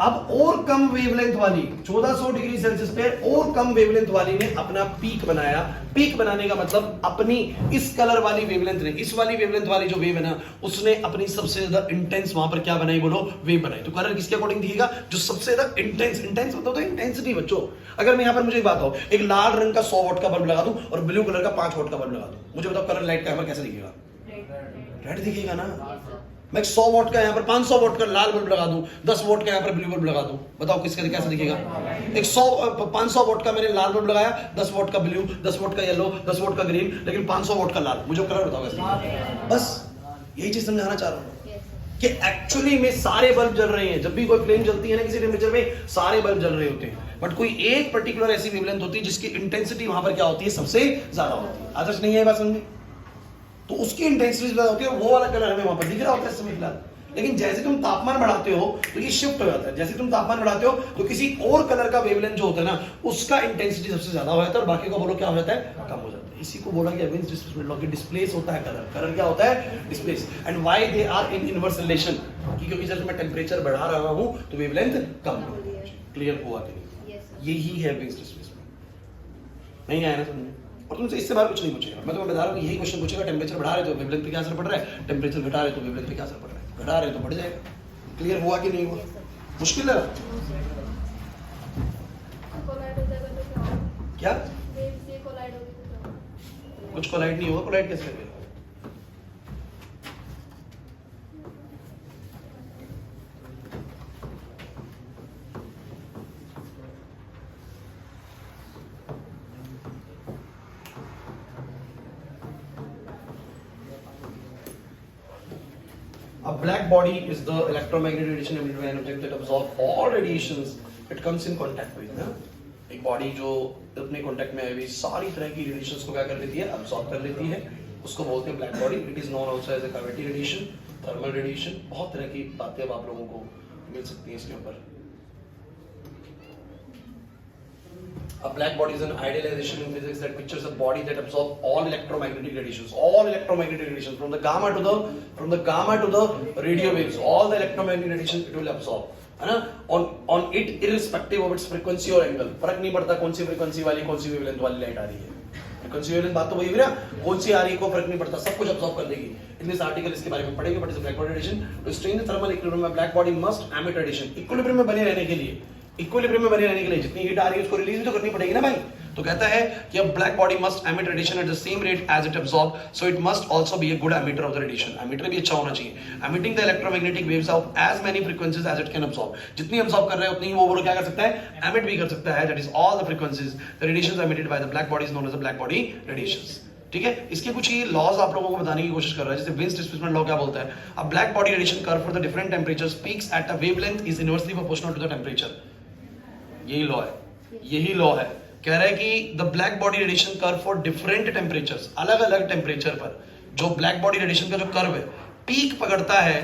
अब और कम वेवलेंथ वाली 1400 डिग्री सेल्सियस पे और कम वेवलेंथ वाली ने अपना पीक बनाया। पीक बनाने का मतलब अपनी इस कलर वाली वेवलेंथ ने, इस वाली वेवलेंथ वाली जो वेव है ना, उसने अपनी सबसे ज्यादा इंटेंस वहां पर क्या बनाई बोलो, वेव बनाई। तो कलर किसके अकॉर्डिंग दिखेगा, जो सबसे ज्यादा इंटेंस, इंटेंस मतलब इंटेंसिटी बच्चों। अगर मैं यहां पर मुझे एक बात हो, एक लाल रंग का 100 वॉट का बल्ब लगा दूं और ब्लू कलर का 5 वॉट का बल्ब लगा दूं, मुझे बताओ कलर लाइट का यहां पर कैसा दिखेगा, रेड दिखेगा ना। मैं 100 वॉट का यहाँ पर 500 वॉट का लाल बल्ब लगा दूं, 10 वॉट का यहाँ पर ब्लू बल्ब लगा दूं, बताओ किसका कैसा दिखेगा। एक 500 वॉट का मैंने लाल बल्ब लगाया, 10 वॉट का ब्लू, 10 वॉट का येलो, 10 वॉट का ग्रीन, लेकिन 500 वॉट का लाल, मुझे कलर बताओ कैसा। बस यही चीज समझाना चाह रहा हूँ कि एक्चुअली में सारे बल्ब जल रहे हैं। जब भी कोई फ्लेम जलती है ना किसी टेम्परेचर में, सारे बल्ब जल रहे होते हैं, बट कोई एक पर्टिकुलर ऐसी वेवलेंथ होती है जिसकी इंटेंसिटी वहां पर क्या होती है, सबसे ज्यादा होती है। आदर्श नहीं है बात समझ में, तो उसकी इंटेंसिटी ज्यादा होती है और वो वाला कलर हमें वहां पर दिख रहा होता है इस समय फिलहाल। लेकिन जैसे तुम तापमान बढ़ाते हो तो ये शिफ्ट हो जाता है, जैसे तुम तापमान बढ़ाते हो तो किसी और कलर का वेवलेंथ जो होता है ना, उसका इंटेंसिटी सबसे ज्यादा हो जाता है और बाकी का बोलो क्या हो जाता है, कम हो जाता है। इसी को बोला गया एविन्स डिस्प्लेसमेंट लॉ, कि डिस्प्लेस होता है कलर। कलर क्या होता है, displace. And why they are in inverse relation, क्योंकि जब मैं टेंपरेचर बढ़ा रहा हूं तो वेवलेंथ कम हो रही है। क्लियर हुआ कि नहीं? यही है एविन्स डिस्प्लेसमेंट। नहीं आया ना समझ में? और तुमसे इससे बाहर कुछ नहीं पूछेगा। मैं तुम्हें बता रहा हूँ यही क्वेश्चन पूछेगा, टेंपरेचर बढ़ा रहे तो वेवलेंथ पे क्या असर पड़ रहा है, टेंपरेचर घटा रहे तो वेवलेंथ पे क्या असर पड़ रहा है, घटा रहे तो बढ़ जाएगा। क्लियर हुआ कि नहीं हुआ? मुश्किल है क्या? कुछ कोलाइड नहीं होगा, कोलाइड कैसे करेगा? A black body is the electromagnetic radiation emitted by an object that absorbs all radiations it comes in contact with. ना एक बॉडी जो अपने कांटेक्ट में आई हुई सारी तरह की रेडिएशंस को क्या कर लेती है, अब्सॉर्ब कर लेती है, उसको बोलते हैं black body. It is known also as a cavity radiation, thermal radiation, बहुत तरह की बातें अब आप लोगों को मिल सकती हैं इसके ऊपर। A black body is an idealization in physics that pictures a body that absorbs all electromagnetic radiations, from the gamma to the radio waves, all the electromagnetic radiation it will absorb, है ना? On it irrespective of its frequency or angle, फर्क नहीं पड़ता कौन सी frequency वाली, कौन सी wavelength वाली light आ रही है। फ्रीक्वेंसी वेवलेंथ बात तो वही हुई ना, कौन सी आ रही है को फर्क नहीं पड़ता, सब कुछ अब्सॉर्ब कर देगी। इतने आर्टिकल इसके बारे में पढ़ेंगे। But is black body radiation to stay in the thermal equilibrium, black body must emit radiation. Equilibrium में बने रहने के लिए, इक्विलिब्रियम में बने रहने के लिए जितनी हीट आ रही है उसको रिलीज भी तो करनी पड़ेगी ना भाई। तो कहता है कि अब black body must emit radiation at the same rate as it absorb, so it must also be a good emitter of the radiation. Emitter भी अच्छा होना चाहिए, emitting the electromagnetic waves of as many frequencies as it can absorb. जितनी absorb कर रहे हैं उतनी ही वो क्या कर सकता है, एमिट भी कर सकता है। That is all the frequencies the radiations emitted by the black body is known as the black body radiations. ठीक है, इसके कुछ ही लॉज आप लोगों को बताने की कोशिश कर रहा है। जैसे विन्स डिस्प्लेसमेंट लॉ क्या बोलता है, a black body radiation curve for the different temperatures peaks at a wavelength is inversely proportional to the temperature. यही लॉ है, यही लॉ है। कह रहा है कि the black body radiation curve for different temperatures, अलग अलग टेंपरेचर पर जो ब्लैक बॉडी रेडिएशन का जो कर्व है पीक पकड़ता है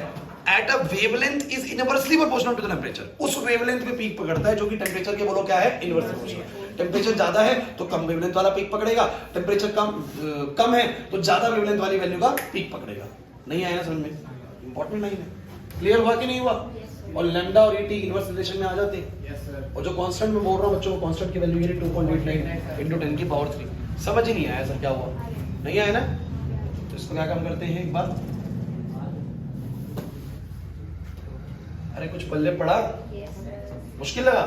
at a wavelength is inversely proportional to the temperature. उस वेवलेंथ पे पीक पकड़ता है जो कि टेंपरेचर के बोलो क्या है, इनवर्सली प्रोपोर्शनल। टेंपरेचर ज्यादा है तो कम वेवलेंथ वाला पीक पकड़ेगा, टेंपरेचर कम है तो ज्यादा वेवलेंथ वाली वैल्यू का पीक पकड़ेगा। नहीं आया समझ में? इंपॉर्टेंट नहीं है। क्लियर हुआ कि नहीं हुआ? और लैम्डा और ईटी इनवर्स रिलेशन में आ जाते हैं। और जो कांस्टेंट में बोल रहा हूं बच्चों को, कांस्टेंट की वैल्यू ये 2.89 into 10 की पावर 3। समझ ही नहीं आया सर क्या हुआ? नहीं आया ना? तो इसको क्या काम करते हैं एक बार, अरे कुछ पल्ले पड़ा, मुश्किल लगा?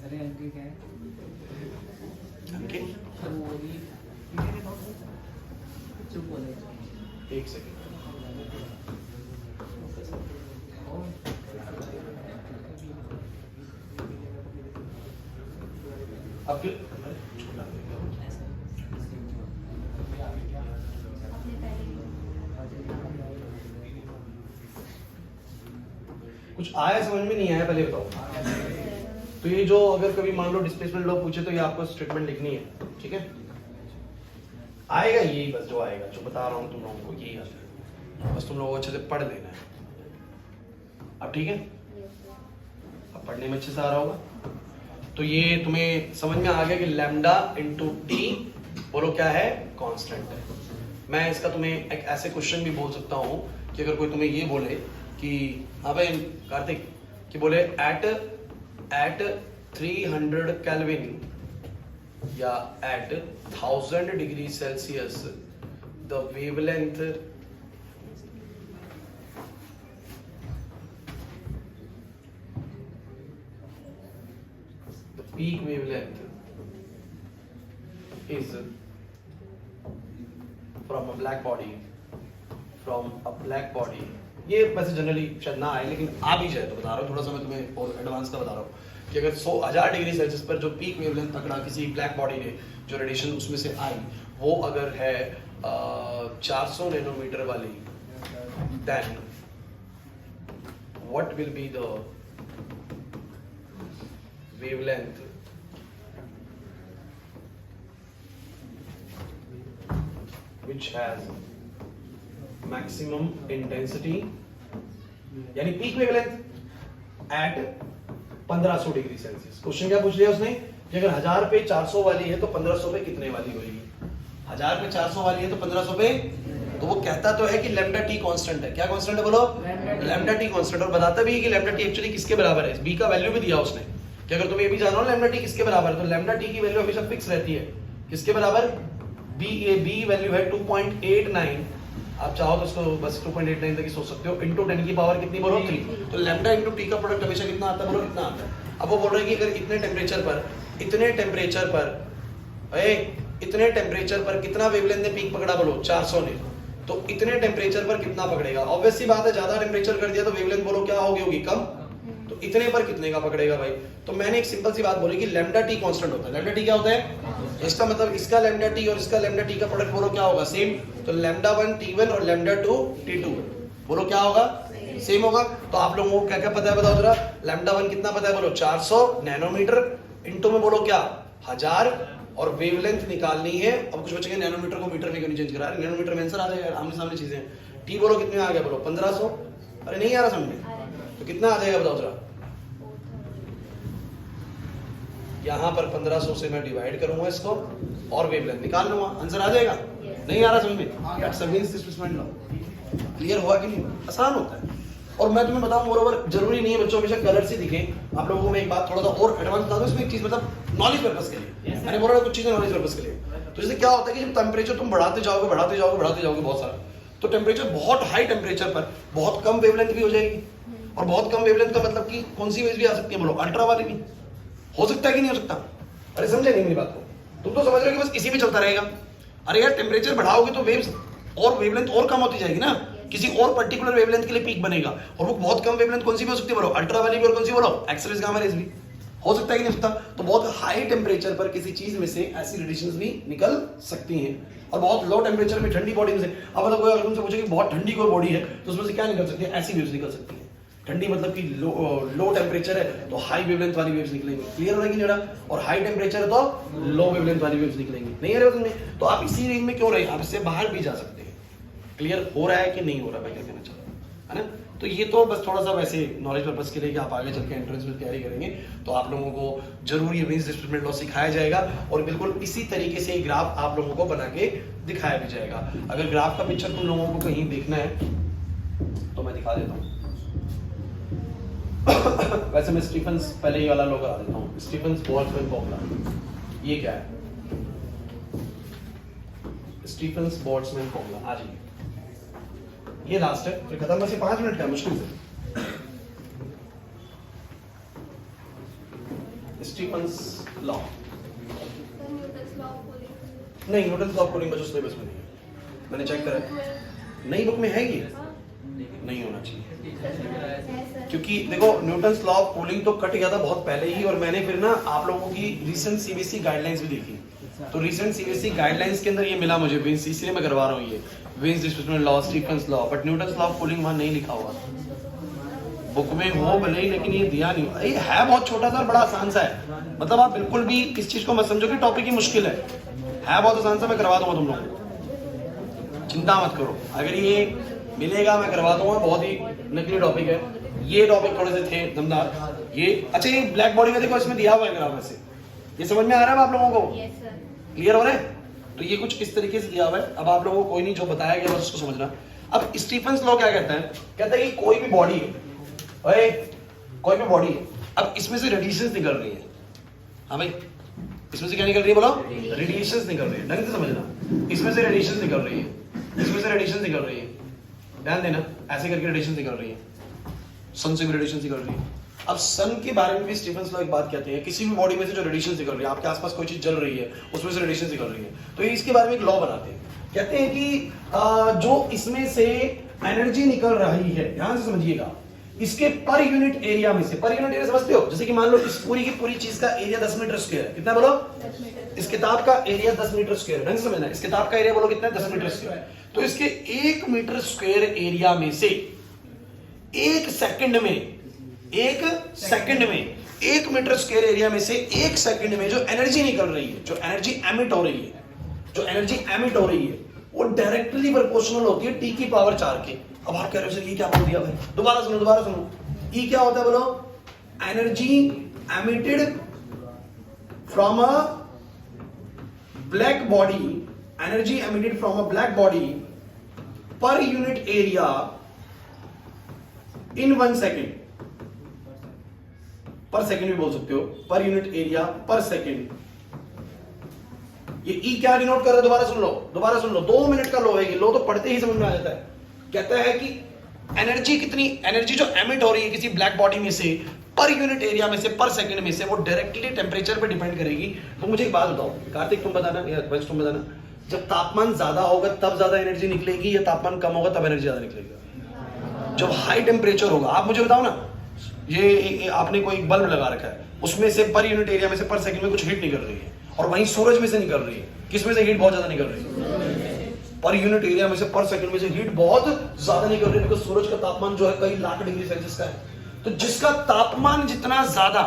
सर एंट्री क्या है? अंकित एक सेकंड, अब कुछ आया समझ में नहीं आया, पहले बताओ। तो ये जो अगर कभी मान लो डिस्प्लेसमेंट लॉ पूछे तो ये आपको स्टेटमेंट लिखनी है, ठीक है? आएगा यही बस, जो आएगा जो बता रहा हूँ तुम लोगों को यही आता है, बस तुम लोगों को अच्छे से पढ़ लेना है। अब ठीक है, अब पढ़ने में अच्छे से आ रहा होगा। तो ये तुम्हें समझ में आ गया कि लैम्डा इंटू टी बोलो क्या है, कांस्टेंट है। मैं इसका तुम्हें एक ऐसे क्वेश्चन भी बोल सकता हूँ कि अगर कोई तुम्हें ये बोले कि हाँ भाई कार्तिक, कि बोले एट 300 केल्विन या at 1000 degree Celsius the wavelength peak wavelength is from a black body ये वैसे जनरली शायद ना आए लेकिन आ भी जाए तो बता रहा हूँ, थोड़ा सा मैं तुम्हें और एडवांस का बता रहा हूँ कि अगर 1000 डिग्री सेल्सियस पर जो पीक वेवलेंथ पकड़ा किसी ब्लैक बॉडी ने, जो रेडिएशन उसमें से आई वो अगर है 400 नैनोमीटर वाली, then what will be the wavelength which has maximum intensity यानी peak wavelength at 1500 degree Celsius. Question क्या पूछ लिया उसने कि अगर 1000 पे 400 वाली है तो 1500 पे कितने वाली होगी? 1000 पे 400 वाली है तो 1500 पे, तो वो कहता तो है कि लैम्डा टी कांस्टेंट है। क्या कांस्टेंट है बोलो? Lambda T constant. और बताता भी है कि लैम्डा टी एक्चुअली किसके बराबर है, बी का वैल्यू भी दिया उसने कि अगर तुम ये भी जानो लैम्डा टी किसके बराबर है, तो लैम्डा टी की वैल्यू हमेशा फिक्स रहती है। किसके बराबर? बी वैल्यू है 2.89। आप चाहो तो इसको बस 2.89 तक ही सोच सकते हो, इनटू 10 की पावर कितनी बोलो? 3। तो लैम्डा इनटू टी का प्रोडक्ट हमेशा कितना आता है बोलो? इतना आता है। अब वो बोल रहे हैं कि अगर इतने टेम्परेचर पर कितना वेवलेंथ ने पीक पकड़ा बोलो? 400 ने। तो इतने टेम्परेचर पर कितना पकड़ेगा? ऑब्वियस सी बात है, ज्यादा टेम्परेचर कर दिया तो वेवलेंथ बोलो क्या होगी? कम। तो इतने पर कितने का पकड़ेगा भाई? तो मैंने एक सिंपल सी बात बोली कि लैम्डा टी कांस्टेंट होता है। लैम्डा टी क्या होता है? इसका मतलब इसका लैम्डा टी और इसका लैम्डा टी का प्रोडक्ट बोलो क्या होगा? सेम। तो लैम्डा 1 T1 और लैम्डा 2 T2 बोलो क्या होगा? सेम होगा। तो आप लोगों को क्या क्या पता है बताओ जरा? लैम्डा 1 कितना पता है बोलो? 400 नैनोमीटर, इनटू में बोलो क्या? 1000, और वेवलेंथ निकालनी है। अब कुछ बच्चे नैनोमीटर को मीटर में क्यों नहीं चेंज करा रहे? नैनोमीटर में आंसर आ जाएगा, आमने सामने चीजें। टी बोलो कितने आ गया बोलो? 1500। अरे नहीं आ रहा समझ में? तो कितना आ जाएगा बताओ जरा? यहाँ पर 1500 से मैं डिवाइड करूंगा इसको और वेवलेंथ निकाल लूंगा, आंसर आ जाएगा। नहीं आ रहा समझ में? That's a means displacement law. Clear हुआ कि नहीं? आसान होता है। और मैं तुम्हें बताऊं मोरओवर जरूरी नहीं है बच्चों हमेशा कलर से दिखे। आप लोगों को मैं एक बात थोड़ा सा और एडवांस बता दूं इसमें, एक चीज मतलब नॉलेज पर्पस के लिए। मैंने बोला कुछ चीजें नॉलेज पर्पस के लिए। तो जैसे क्या होता है कि जब टेम्परेचर तुम बढ़ाते जाओगे बहुत सारा, तो टेम्परेचर बहुत हाई टेम्परेचर पर बहुत कम वेवलेंथ भी हो जाएगी। और बहुत कम वेवलेंथ का मतलब कि कौन सी वेव भी आ सकती है बोलो? अल्ट्रा वाली भी हो सकता है कि नहीं हो सकता? अरे समझे नहीं मेरी बात को? तुम तो समझ रहे हो कि बस इसी में चलता रहेगा। अरे यार टेम्परेचर बढ़ाओगे तो वेव्स और वेवलेंथ और कम होती जाएगी ना, किसी और पर्टिकुलर वेवलेंथ के लिए पीक बनेगा। और वो बहुत कम वेवलेंथ कौन सी भी हो सकती है बोलो? अल्ट्रा वाली भी। और कौन सी बोलो? एक्स रेज, गामा रेज भी हो सकता है कि नहीं हो सकता? तो बहुत हाई टेम्परेचर पर किसी चीज में से ऐसी रेडिएशंस भी निकल सकती हैं। और बहुत लो टेम्परेचर में ठंडी बॉडी में से, अब मतलब कोई अगर तुमसे पूछे कि बहुत ठंडी कोई बॉडी है तो उसमें से क्या निकल सकती है? ऐसी वेव्स निकल सकती है। ठंडी मतलब कि लो टेम्परेचर है तो हाई वेवलेंथ वाली वेव्स निकलेंगी। क्लियर हो रहा है कि नहीं हो रहा? और हाई टेम्परेचर है तो लो वेवलेंथ वाली वेव्स निकलेंगी। नहीं आ रहे हो तुमने? तो आप इसी रेंज में क्यों रहे? आप इससे बाहर भी जा सकते हैं। क्लियर हो रहा है कि नहीं हो रहा? मैं क्या कहना चाह रहा हूं, है ना? तो ये तो बस थोड़ा सा वैसे नॉलेज पर्पस के लिए कि आप आगे चल के एंट्रेंस में तैयारी करेंगे तो आप लोगों को जरूर ये मींस डिस्प्लेसमेंट लॉ सिखाया जाएगा। और बिल्कुल इसी तरीके से ग्राफ आप लोगों को बना के दिखाया भी जाएगा। अगर ग्राफ का पिक्चर तुम लोगों को कहीं देखना है तो मैं दिखा देता हूँ। वैसे मैं स्टीफन्स पहले ही वाला लोग करा देता हूँ। स्टीफन्स बोल्ट्जमैन फॉर्मूला, ये क्या है? स्टीफन्स बोल्ट्जमैन फॉर्मूला, आ जाइए। ये लास्ट है, फिर खत्म। बस ये 5 मिनट का मुश्किल से। स्टीफन्स लॉ नहीं, न्यूटन्स लॉ ऑफ कूलिंग बच्चों सिलेबस में नहीं है। मैंने चेक करा है, नई बुक में है ये, नहीं होना चाहिए। क्योंकि देखो न्यूटन्स लॉ ऑफ कूलिंग तो कट गया था बहुत पहले ही। और मैंने फिर ना आप लोगों की रीसेंट सीबीएसई गाइडलाइंस भी देखी, तो रीसेंट सीबीएसई गाइडलाइंस के अंदर ये मिला मुझे, इसलिए मैं करवा रहा हूँ ये Wien's displacement law, Stefan's law. But Newton's law of cooling वहां नहीं लिखा हुआ। बुक में हो भले ही, लेकिन ये दिया नहीं। ये है बहुत छोटा सा और बड़ा आसान सा है, मतलब आप बिल्कुल भी इस चीज को मत समझो कि टॉपिक ही मुश्किल है बहुत आसान सा। मैं करवा दूंगा तुम लोगों को, चिंता मत करो। अगर ये मिलेगा मैं करवा दूंगा, बहुत ही नकली टॉपिक है। ये टॉपिक थोड़े से थे दमदार। ये अच्छा, ये ब्लैक बॉडी का देखो इसमें दिया हुआ है ग्राफ ऐसे, ये समझ में आ रहा है आप लोगों को? क्लियर हो रहा है? तो ये कुछ इस तरीके से दिया हुआ है। अब आप लोगों को कोई नहीं, जो बताया गया बस उसको समझना। अब स्टीफन्स लॉ क्या कहता है? कहता है कि कोई भी बॉडी है, ओए कोई भी बॉडी है, अब इसमें से रेडिएशंस निकल रही है। हाँ भाई, इसमें से क्या निकल रही है? बोलो, रेडिएशंस निकल रही है। ढंग से समझना, इसमें से रेडिएशंस निकल रही है, इसमें से रेडिएशंस निकल रही है, ध्यान देना, ऐसे करके रेडिएशंस निकल रही है। सन से भी रेडिएशंस निकल रही है। अब सन के बारे में भी स्टीफन्स लॉ एक बात कहते हैं, किसी भी बॉडी में से जो रेडिएशंस निकल रही है, आपके आसपास कोई चीज जल रही है, उसमें से रेडिएशंस निकल रही है, तो ये इसके बारे में एक लॉ बनाते हैं। कहते हैं कि जो इसमें से एनर्जी निकल रही है, ध्यान से समझिएगा, इसके पर यूनिट एरिया में से, पर यूनिट एरिया समझते हो? जैसे कि मान लो इस पूरी की पूरी चीज का एरिया 10 मीटर स्क्वायर है। कितना बोलो? 10 मीटर। इस किताब का एरिया 10 मीटर स्क्वायर है। ढंग से समझना, इस किताब का एरिया बोलो कितना है? 10 मीटर स्क्वायर। तो इसके 1 मीटर स्क्वायर एरिया में से 1 सेकंड में, 1 सेकंड में, 1 मीटर स्क्वायर एरिया में से 1 सेकंड में जो एनर्जी निकल रही है, जो एनर्जी एमिट हो रही है, जो एनर्जी एमिट हो रही है, वो डायरेक्टली प्रोपोर्शनल होती है T की पावर 4 के। अब आप कह रहे हो सर ये क्या बोल दिया भाई? दोबारा सुनो, दोबारा सुनो। E क्या होता है बोलो? Energy emitted from a black body, energy emitted from a black body per unit area in 1 second. पर सेकेंड भी बोल सकते हो, पर यूनिट एरिया पर सेकेंड। ये E क्या डिनोट कर रहा है? दोबारा सुन लो, दोबारा सुन लो। 2 मिनट का लो है ये, लो तो पढ़ते ही समझ में आ जाता है। कहता है कि एनर्जी कितनी, एनर्जी जो एमिट हो रही है किसी ब्लैक बॉडी में से पर यूनिट एरिया में से, पर सेकंड में से, वो डायरेक्टली टेम्परेचर पे डिपेंड करेगी। तो मुझे एक बात बताओ कार्तिक, तुम बताना या वंश तुम बताना, जब तापमान ज्यादा होगा तब ज्यादा एनर्जी निकलेगी या तापमान कम होगा तब एनर्जी ज्यादा निकलेगी? जब हाई टेम्परेचर होगा, आप मुझे बताओ ना, ये आपने कोई बल्ब लगा रखा है, उसमें से पर यूनिट एरिया में से पर सेकंड में कुछ हीट निकल रही है, और वहीं सूरज में से निकल रही है, किसमें से हीट बहुत ज्यादा निकल रही है? पर यूनिट एरिया में से, पर सेकंड में से हीट बहुत ज्यादा निकल रही है, बिकॉज़ सूरज का तापमान जो है कई लाख डिग्री सेल्सियस का है। तो जिसका तापमान जितना ज्यादा,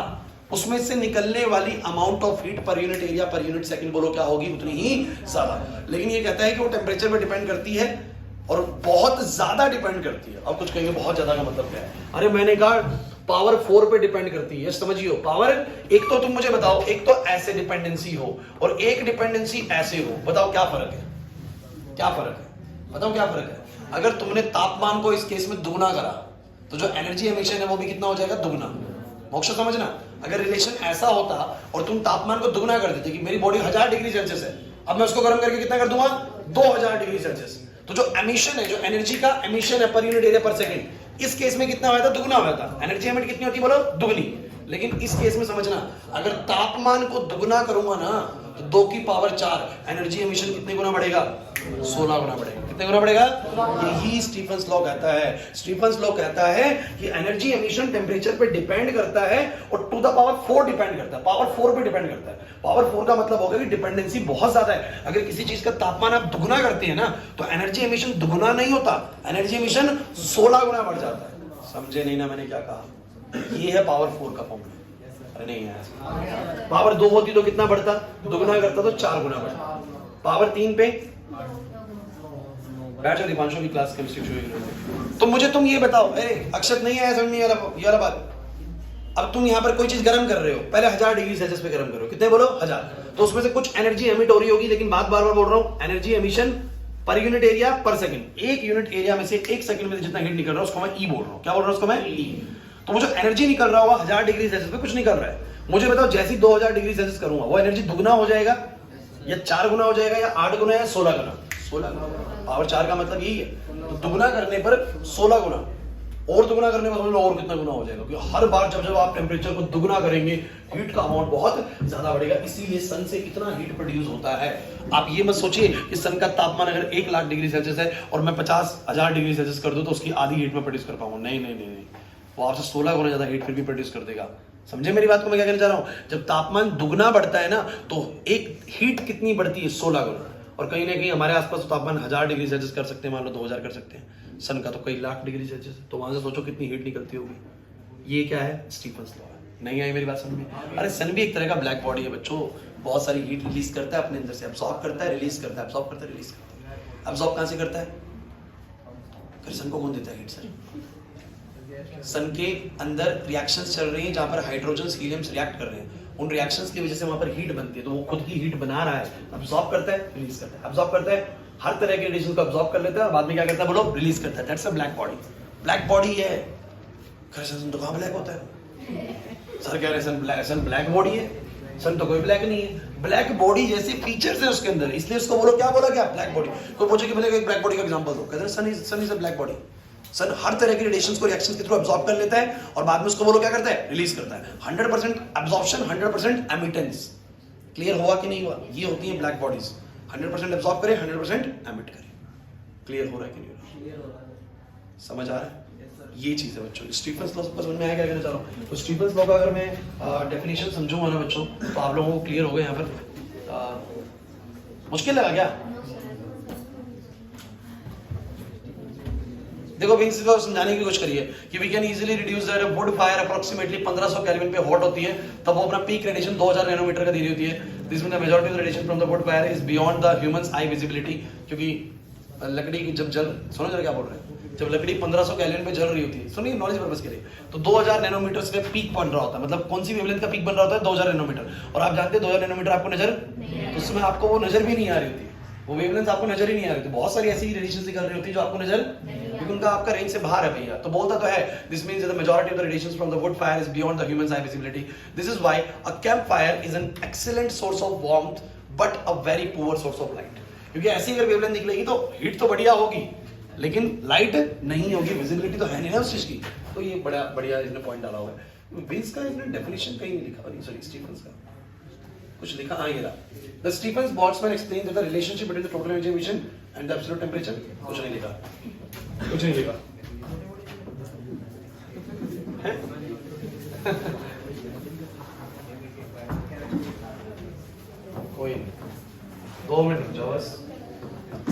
उसमें से निकलने वाली amount of heat per unit area per unit second बोलो क्या होगी? उतनी ही ज्यादा। लेकिन ये कहता है कि वो टेम्परेचर पे डिपेंड करती है और बहुत ज्यादा डिपेंड करती है। अब कुछ कहेंगे बहुत ज्यादा का मतलब क्या है? अरे मैंने कहा पावर 4 पे डिपेंड करती है। समझिए पावर, एक तो तुम मुझे बताओ, एक तो ऐसे डिपेंडेंसी हो और एक डिपेंडेंसी ऐसे हो, बताओ क्या फर्क है? क्या फर्क है? बताओ क्या फर्क है? अगर तुमने तापमान को इस केस में दुगना करा तो जो एनर्जी एमिशन है वो भी कितना हो जाएगा? दुगना। मोक्ष समझना, अगर रिलेशन ऐसा होता और तुम तापमान को दुगना कर देते कि मेरी बॉडी 1000 डिग्री सेल्सियस है, अब मैं उसको गर्म करके कितना कर दूंगा? 2000 डिग्री सेल्सियस। तो जो एमिशन है, जो एनर्जी का एमिशन है पर यूनिट एरिया पर सेकंड, इस केस में कितना हुआ था? दुगना हुआ था। एनर्जी एमिट कितनी होती है बोलो? दुगनी। लेकिन इस केस में समझना, अगर तापमान को दुगना करूंगा ना तो 2 की पावर 4, एनर्जी एमिशन कितने गुना बढ़ेगा? 16 गुना बढ़ेगा। कितने गुना बढ़ेगा? यही स्टीफन्स लॉ कहता है। स्टीफन्स लॉ कहता है कि एनर्जी एमिशन टेम्परेचर पे डिपेंड करता है और टू द पावर 4 डिपेंड करता है। पावर 4 पे डिपेंड करता है। पावर 4 का मतलब होगा कि डिपेंडेंसी बहुत ज्यादा है। अगर किसी चीज का तापमान आप दुगना करते हैं ना तो एनर्जी एमिशन दुगना नहीं होता, एनर्जी एमिशन 16 गुना बढ़ जाता है। समझे नहीं ना मैंने क्या कहा? ये है पावर 4 का फॉर्मूला। अरे नहीं है, पावर 2 होती तो कितना बढ़ता? दुगना करता तो 4 गुना बढ़ता। पावर 3 पे बैठ जाओ, दीपांशु की क्लास केमिस्ट्री शुरू करेंगे। तो मुझे तुम ये बताओ, अक्षर नहीं आया समझ में ये वाला बात? अब तुम यहाँ पर कोई चीज गर्म कर रहे हो, पहले 1000 डिग्री सेल्सियस पे गर्म करो, कितने बोलो? 1000। तो उसमें से कुछ एनर्जी एमिट हो रही होगी, लेकिन बात बार बार बोल रहा हूँ, energy emission per unit area पर सेकंड। 1 यूनिट एरिया में से 1 सेकंड में जितना हीट निकल रहा है उसको मैं ई बोल रहा हूँ। क्या बोल रहा हूँ उसको मैं? ई। तो मुझे एनर्जी निकल रहा होगा 1000 डिग्री सेल्सियस पे, कुछ निकल रहा है। मुझे बताओ जैसे ही 2000 डिग्री सेल्सियस करूंगा वो एनर्जी दुगना हो जाएगा या 4 गुना हो जाएगा या 8 गुना या 16 गुना? 16 गुना। पावर 4 का मतलब यही है। तो दुगना करने पर 16 गुना, और दुगना करने पर और कितना गुना हो जाएगा? क्योंकि हर बार जब आप टेम्परेचर को दुगना करेंगे हीट का अमाउंट बहुत ज्यादा बढ़ेगा। इसीलिए सन से इतना हीट प्रोड्यूस होता है। आप ये मत सोचिए कि सन का तापमान अगर 1 लाख डिग्री सेल्सियस है और मैं 50,000 डिग्री सेल्सियस कर दूं तो उसकी आधी हीट में प्रोड्यूस कर पाऊंगा। नहीं नहीं नहीं, वो आपसे 16 गुना ज्यादा हीट फिर भी प्रोड्यूस कर देगा। समझे मेरी बात को मैं क्या कहना चाह रहा हूं? जब तापमान दुगना बढ़ता है ना तो एक हीट कितनी बढ़ती है? 16 गुना। और कहीं ना कहीं हमारे आसपास तो तापमान 1000 डिग्री सेल्सियस कर सकते हैं, मान लो 2000 कर सकते हैं। सन का तो कई लाख डिग्री सेल्सियस, तो वहां से सोचो कितनी हीट निकलती होगी। ये क्या है? स्टीफन्स लॉ है। नहीं आई मेरी बात समझ में? अरे सन भी एक तरह का ब्लैक बॉडी है बच्चों, बहुत सारी हीट रिलीज करता है अपने अंदर से, अब्सॉर्ब करता है, रिलीज करता है, अब्सॉर्ब करता है, रिलीज करता है। अब्सॉर्ब कहाँ से करता है? फिर सन को कौन देता है हीट? सर सन के अंदर रिएक्शंस चल रही हैं जहाँ पर हाइड्रोजन्स हीलियम्स रिएक्ट कर रहे हैं, उन रिएक्शंस की वजह से वहाँ पर हीट बनती है, तो वो खुद की हीट बना रहा है, अब्सॉर्ब करता है, रिलीज करता है, अब्सॉर्ब करता है, हर तरह के रेडिएशन को अब्सॉर्ब कर लेता है और बाद में क्या करता है बोलो? रिलीज करता है। That's a black body. Black body है। सन तो कहाँ ब्लैक होता है? सर कह रहे हैं सन ब्लैक बॉडी है। सन तो कोई ब्लैक नहीं है। ब्लैक बॉडी जैसे फीचर्स है उसके अंदर, इसलिए उसको बोलो क्या बोला? क्या ब्लैक बॉडी। कोई पूछे कि मुझे एक ब्लैक बॉडी का एग्जांपल दो, कहते हैं सन इज अ ब्लैक बॉडी। सन हर तरह के रेडिएशंस को रिएक्शंस के थ्रू अब्सॉर्ब कर लेता है और बाद में उसको बोलो क्या करता है? रिलीज करता है। 100% अब्सॉर्प्शन, 100% एमिटेंस। क्लियर हुआ कि नहीं हुआ? ये होती है ब्लैक बॉडीज। 100% अब्सॉर्ब करे, 100% एमिट करे। क्लियर हो रहा है कि नहीं हो रहा? समझ आ रहा है? ये चीज है बच्चों। स्टीफन्स लॉ समझ में आया क्या कहना चाह रहा हूँ? तो स्टीफन्स लॉ का अगर मैं डेफिनेशन समझूंगा ना बच्चों, तो आप लोगों को क्लियर हो गए यहाँ पर। मुश्किल लगा क्या? देखो भी इसको समझाने की कोशिश करिए कि we can easily reduce that wood fire approximately 1500 kelvin पे हॉट होती है, तब वो अपना पीक रेडिएशन 2000 नैनोमीटर का दे रही होती है। This mean the majority of the radiation from the wood fire is beyond the humans I visibility, क्योंकि लकड़ी की जब जल, सुनो जरा क्या बोल रहे हैं, जब लकड़ी 1500 केल्विन पे जल रही होती है, सुनिए नॉलेज पर्पस के लिए, तो 2000 नैनोमीटर से पीक बन रहा होता है। मतलब कौन सी वेवलेंथ का पीक बन रहा होता है? 2000 नैनोमीटर। और आप जानते हैं 2000 नैनोमीटर आपको नजर, तो उसमें आपको वो नजर भी नहीं आ रही होती, वो वेवलेंथ आपको नजर ही नहीं आ रही थी। बहुत सारी ऐसी रेडिएशन निकल रही होती है जो आपको नजर, क्योंकि उनका आपका रेंज से बाहर है भैया। तो बोलता तो है this means the majority of the radiations from the wood fire is beyond the humans I visibility. This is why a camp fire is an excellent source of warmth but a very poor source of light. क्योंकि ऐसी अगर wavelength निकलेगी तो heat तो बढ़िया होगी, लेकिन light नहीं होगी, विजिबिलिटी तो है नहीं ना उस चीज की। तो ये बड़ा बढ़िया इसने पॉइंट डाला हुआ है। विंस का इसने डेफिनेशन कहीं नहीं लिखा, सॉरी स्टीफन्स का कुछ लिखा, हाँ ये रहा। The Stefan's Boltzmann explained that the relationship between the total energy emission and the absolute temperature, कुछ नहीं लिखा, कुछ नहीं लिखा है? कोई नहीं, 2 मिनट रुक जाओ बस,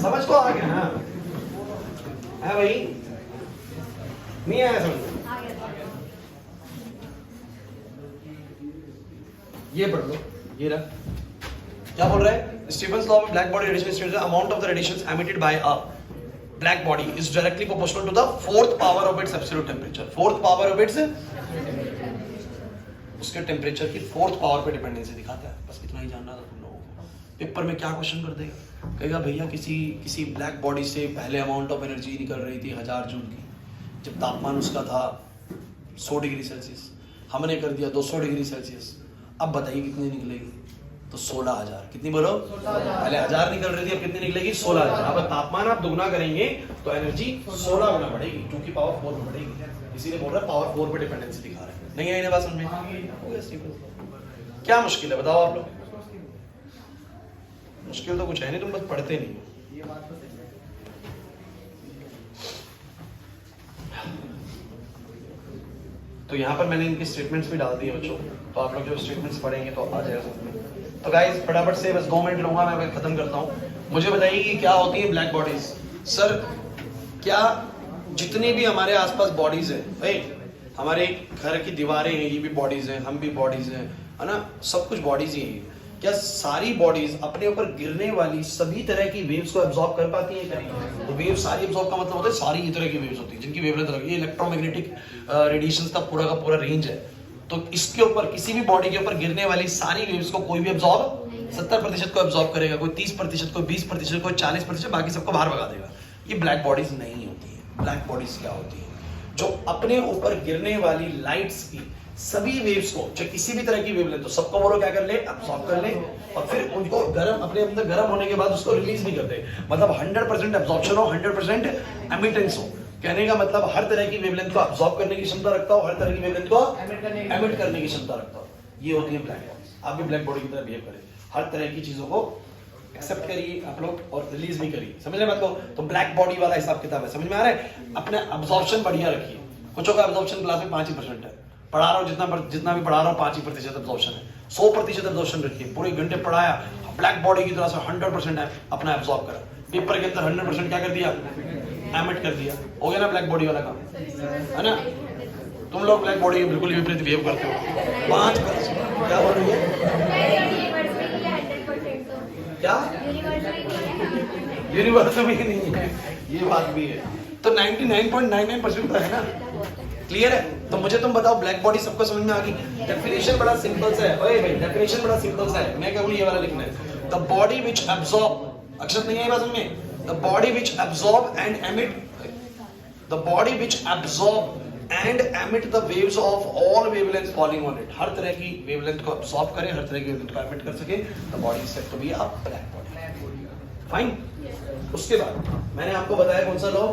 समझ को आ गया ना? है भाई? नहीं आया समझ? ये पढ़ लो, ये रहा। क्या बोल रहा है? स्टीफन्स लॉ में black body radiation states the amount of the radiations emitted by a black body is directly proportional to the fourth power of its absolute temperature. Fourth power of its, उसके temperature की fourth power पे dependency दिखाता है। बस इतना ही जानना था तुम लोगों को। पेपर में क्या क्वेश्चन कर देगा? कहेगा भैया किसी ब्लैक बॉडी से पहले अमाउंट ऑफ एनर्जी निकल रही थी 1000 जूल की, जब तापमान उसका था 100 डिग्री सेल्सियस, हमने कर दिया 200 डिग्री सेल्सियस, अब बताइए कितनी निकलेगी? तो 16000। कितनी बोलो? पहले 1000 निकल रही थी, अब कितनी निकलेगी? 16000। अब तापमान आप दुगना करेंगे तो एनर्जी 16 गुना बढ़ेगी, 2 की पावर 4 में बढ़ेगी। इसीलिए बोल रहा है पावर 4 पे डिपेंडेंसी दिखा रहा है। नहीं आई ना बात समझ में? क्या मुश्किल है बताओ आप लोग? मुश्किल तो कुछ है नहीं, तुम बस पढ़ते नहीं हो। तो यहाँ पर मैंने इनके स्टेटमेंट्स भी डाल दिए बच्चों, तो आप लोग जो स्टेटमेंट्स पढ़ेंगे तो आ जाएगा समझ में। तो गाइस फटाफट से बस 2 मिनट लूंगा मैं, खत्म करता हूँ। मुझे बताइए कि क्या होती है ब्लैक बॉडीज? सर क्या जितनी भी हमारे आसपास बॉडीज है भाई, हमारे घर की दीवारें हैं ये भी बॉडीज हैं, हम भी बॉडीज हैं, है ना? सब कुछ बॉडीज ही हैं। क्या सारी बॉडीज अपने ऊपर गिरने वाली सभी तरह की वेव्स को एब्जॉर्ब कर पाती हैं? करें तो वेव सारी एब्जॉर्ब का मतलब होता है सारी ही तरह की वेव्स होती हैं जिनकी वेवलेंथ अलग है। ये इलेक्ट्रोमैग्नेटिक रेडिएशंस का पूरा रेंज है। तो इसके ऊपर किसी भी बॉडी के ऊपर गिरने वाली सारी वेव्स को कोई भी एब्जॉर्ब 70% को एब्जॉर्ब करेगा, कोई 30%, कोई 20%, कोई 40%, बाकी सबको बाहर भगा देगा। ये ब्लैक बॉडीज नहीं होती है। ब्लैक बॉडीज क्या होती है? जो अपने ऊपर गिरने वाली लाइट्स की सभी वेव्स को, चाहे किसी भी तरह की वेवलेंथ तो सबको बोलो क्या कर ले? एब्सॉर्ब कर ले, और फिर उनको गर्म, अपने अंदर गर्म होने के बाद उसको रिलीज भी कर दे। मतलब 100% एब्जॉर्प्शन हो, 100% एमिटेंस हो। कहने का मतलब हर तरह की वेवलेंथ को एब्सॉर्ब करने की क्षमता रखता हो, हर तरह की वेवलेंथ को एमिट करने की क्षमता रखता हो। ये होती है ब्लैक बॉडीज। आप भी ब्लैक बॉडी की तरह बिहेव करें, हर तरह की चीजों को एक्सेप्ट करिए आप लोग और रिलीज भी करिए। समझ रहे बात को? तो ब्लैक बॉडी वाला हिसाब किताब है, समझ में आ रहा है? अपने एब्जॉर्प्शन बढ़िया रखिए। कुछ का एब्जॉर्प्शन क्लास में 5% है, पढ़ा रहा हूँ जितना भी पढ़ा रहा हूँ 5% एब्जॉर्प्शन है। 100% एब्जॉर्प्शन रखिए। पूरे घंटे पढ़ाया, ब्लैक बॉडी की तरह से 100% है अपना एब्जॉर्ब करा। पेपर के अंदर 100% क्या कर दिया? एमिट कर दिया। हो गया ना ब्लैक बॉडी वाला काम, है ना? तुम लोग ब्लैक बॉडी के बिल्कुल विपरीत बिहेव करते हो। 5 क्या बोल रही है? क्या यूनिवर्स में ही नहीं है, ये बात भी है। तो 99.99% तो है ना, क्लियर है? तो मुझे तुम बताओ ब्लैक बॉडी सबको समझ में आ गई? डेफिनेशन बड़ा सिंपल सा है। ओए भाई डेफिनेशन बड़ा सिंपल सा है, मैं केवल ये वाला लिखना है। द बॉडी विच एब्जॉर्ब, अक्षर नहीं है बात समझ में? The body which absorb and emit, the body which absorb and emit the waves of all wavelength falling on it, हर तरह की वेवलेंथ को एब्जॉर्ब करे, हर तरह की वेवलेंथ को एमिट कर सके, the body is said to be a black body. Fine. उसके बाद मैंने आपको बताया कौन सा लॉ?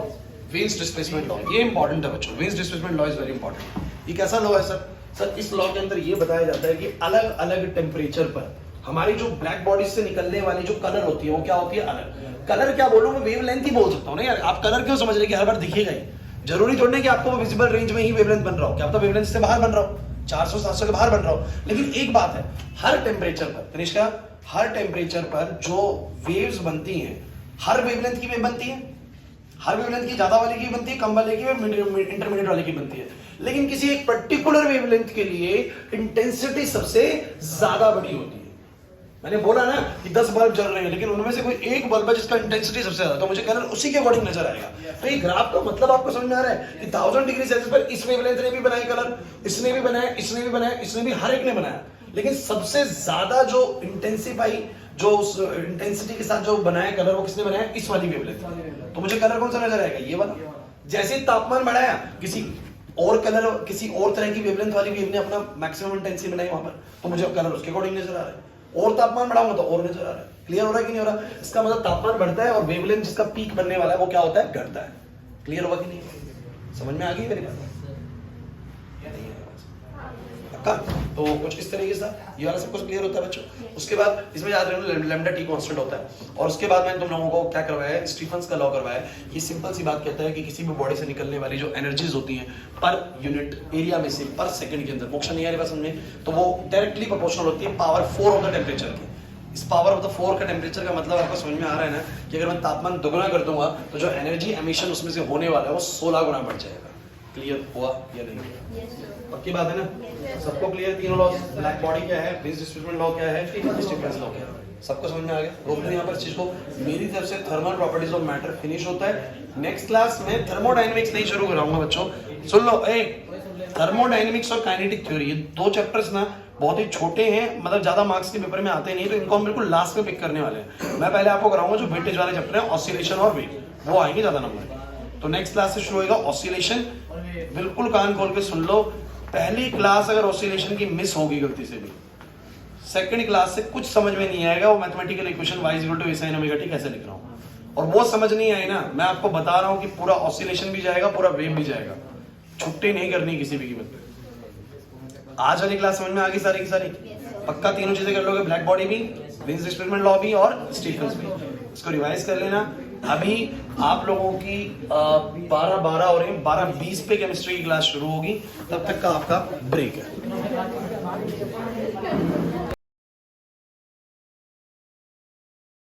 Wien's displacement law. ये इंपॉर्टेंट है बच्चों, Wien's displacement law is very important. ये कैसा लॉ है सर? सर इस लॉ के अंदर ये बताया जाता है कि अलग अलग टेम्परेचर पर हमारी जो ब्लैक बॉडी से निकलने वाली जो कलर होती है वो क्या होती है? अलग। कलर क्या बोलूं मैं, वेवलेंथ ही बोल सकता हूँ ना यार। आप कलर क्यों समझ रहे कि हर बार दिखेगा ही? जरूरी थोड़ी कि आपको विजिबल रेंज में ही वेवलेंथ बन रहा हो, क्या पता वेवलेंथ से बाहर बन रहा हो, 400-700 के बाहर बन रहा हो। लेकिन एक बात है, हर टेम्परेचर पर तनिष्का, हर टेम्परेचर पर जो वेव्स बनती हैं, हर वेवलेंथ की वेव बनती है। हर वेवलेंथ की ज्यादा वाले की बनती है, कम वाले की, इंटरमीडिएट वाले की बनती है। लेकिन किसी एक पर्टिकुलर वेवलेंथ के लिए इंटेंसिटी सबसे ज्यादा बड़ी होती है। मैंने बोला ना कि 10 बल्ब जल रहे हैं, लेकिन उनमें से कोई एक बल्ब है जिसका इंटेंसिटी सबसे ज्यादा, तो मुझे कलर उसी के अकॉर्डिंग नजर आएगा। तो ये ग्राफ का मतलब आपको समझ में आ रहा है कि 1000 डिग्री सेल्सियस पर इस वेवलेंथ ने भी बनाया कलर, इसने भी बनाया, इसने भी बनाया, इसने भी, हर एक ने बनाया। लेकिन सबसे ज्यादा जो इंटेंसिफाई, जो उस इंटेंसिटी के साथ जो बनाया कलर, वो किसने बनाया? इस वाली वेवलेंथ। तो मुझे कलर कौन सा नजर आएगा? ये वाला। जैसे तापमान बढ़ाया, किसी और कलर, किसी और तरह की वेवलेंथ वाली वेव ने अपना मैक्सिमम इंटेंसिटी बनाई वहां पर, तो मुझे कलर उसके अकॉर्डिंग नजर आ रहा है। और तापमान बढ़ाऊंगा तो और नजर आ रहा है। क्लियर हो रहा है कि नहीं हो रहा? इसका मतलब तापमान बढ़ता है और वेवलेंथ जिसका पीक बनने वाला है वो क्या होता है? घटता है। क्लियर हुआ कि नहीं? समझ में आ गई मेरी बात? तो कुछ इस तरीके से ये वाला सब कुछ क्लियर होता है बच्चों। उसके बाद इसमें याद रखना लैम्डा टी कांस्टेंट होता है। और उसके बाद मैंने तुम लोगों को क्या करवाया है? स्टीफन्स का लॉ करवाया है। ये सिंपल सी बात कहता है कि किसी भी बॉडी से निकलने वाली जो एनर्जीज होती हैं पर यूनिट एरिया में से, पर सेकंड के अंदर, मोक्ष नहीं आ रही बात समझ में? तो वो डायरेक्टली प्रोपोर्शनल होती है पावर 4 ऑफ द टेम्परेचर की। इस पावर ऑफ द 4 का टेम्परेचर का मतलब आपको समझ में आ रहा है ना कि अगर मैं तापमान दोगुना कर दूंगा तो जो एनर्जी एमिशन उसमें से होने वाला है वो 16 गुना बढ़ जाएगा। क्लियर हुआ या नहीं? पक्की बात है ना? सबको क्लियर? तीनों लॉ, ब्लैक बॉडी क्या है, वेन्स डिस्प्लेसमेंट लॉ क्या है, डिफरेंस लॉ क्या है, सबको समझ में आ गया? रोक दो यहाँ पर चीज को। मेरी तरफ से thermal properties of matter finish होता है। नेक्स्ट क्लास में थर्मोडायनेमिक्स नहीं शुरू कराऊंगा बच्चों। सुन लो, थर्मोडायनेमिक्स और काइनेटिक थ्योरी, ये 2 चैप्टर्स ना बहुत ही छोटे हैं, मतलब ज्यादा मार्क्स के पेपर में आते नहीं, तो इनको हम बिल्कुल लास्ट में पिक करने वाले हैं। मैं पहले आपको कराऊंगा जो वेटेज वाले चैप्टर हैं, ऑसिलेशन और वेट, वो आएंगे ज्यादा नंबर। तो नेक्स्ट क्लास से शुरू होगा ऑसिलेशन। बिल्कुल कान खोल के सुन लो, पहली क्लास अगर ऑसिलेशन की मिस होगी गलती से भी, सेकंड क्लास से कुछ समझ में नहीं आएगा वो mathematical equation y = a sin omega t कैसे लिख रहा हूं। और वो समझ नहीं आई ना, मैं आपको बता रहा हूं कि पूरा ऑसिलेशन भी जाएगा, पूरा वेव भी जाएगा, छुट्टी नहीं करनी किसी भी कीमत पे। आज वाली क्लास समझ में आ गई सारी की सारी? पक्का तीनों चीजें कर लोगे, ब्लैक बॉडी भी, वेन्स डिस्प्लेसमेंट लॉ भी और स्टीफन्स भी। इसको रिवाइज कर लेना। अभी आप लोगों की 12:12 हो रही है, 12:20 पे केमिस्ट्री की क्लास शुरू होगी, तब तक का आपका ब्रेक है।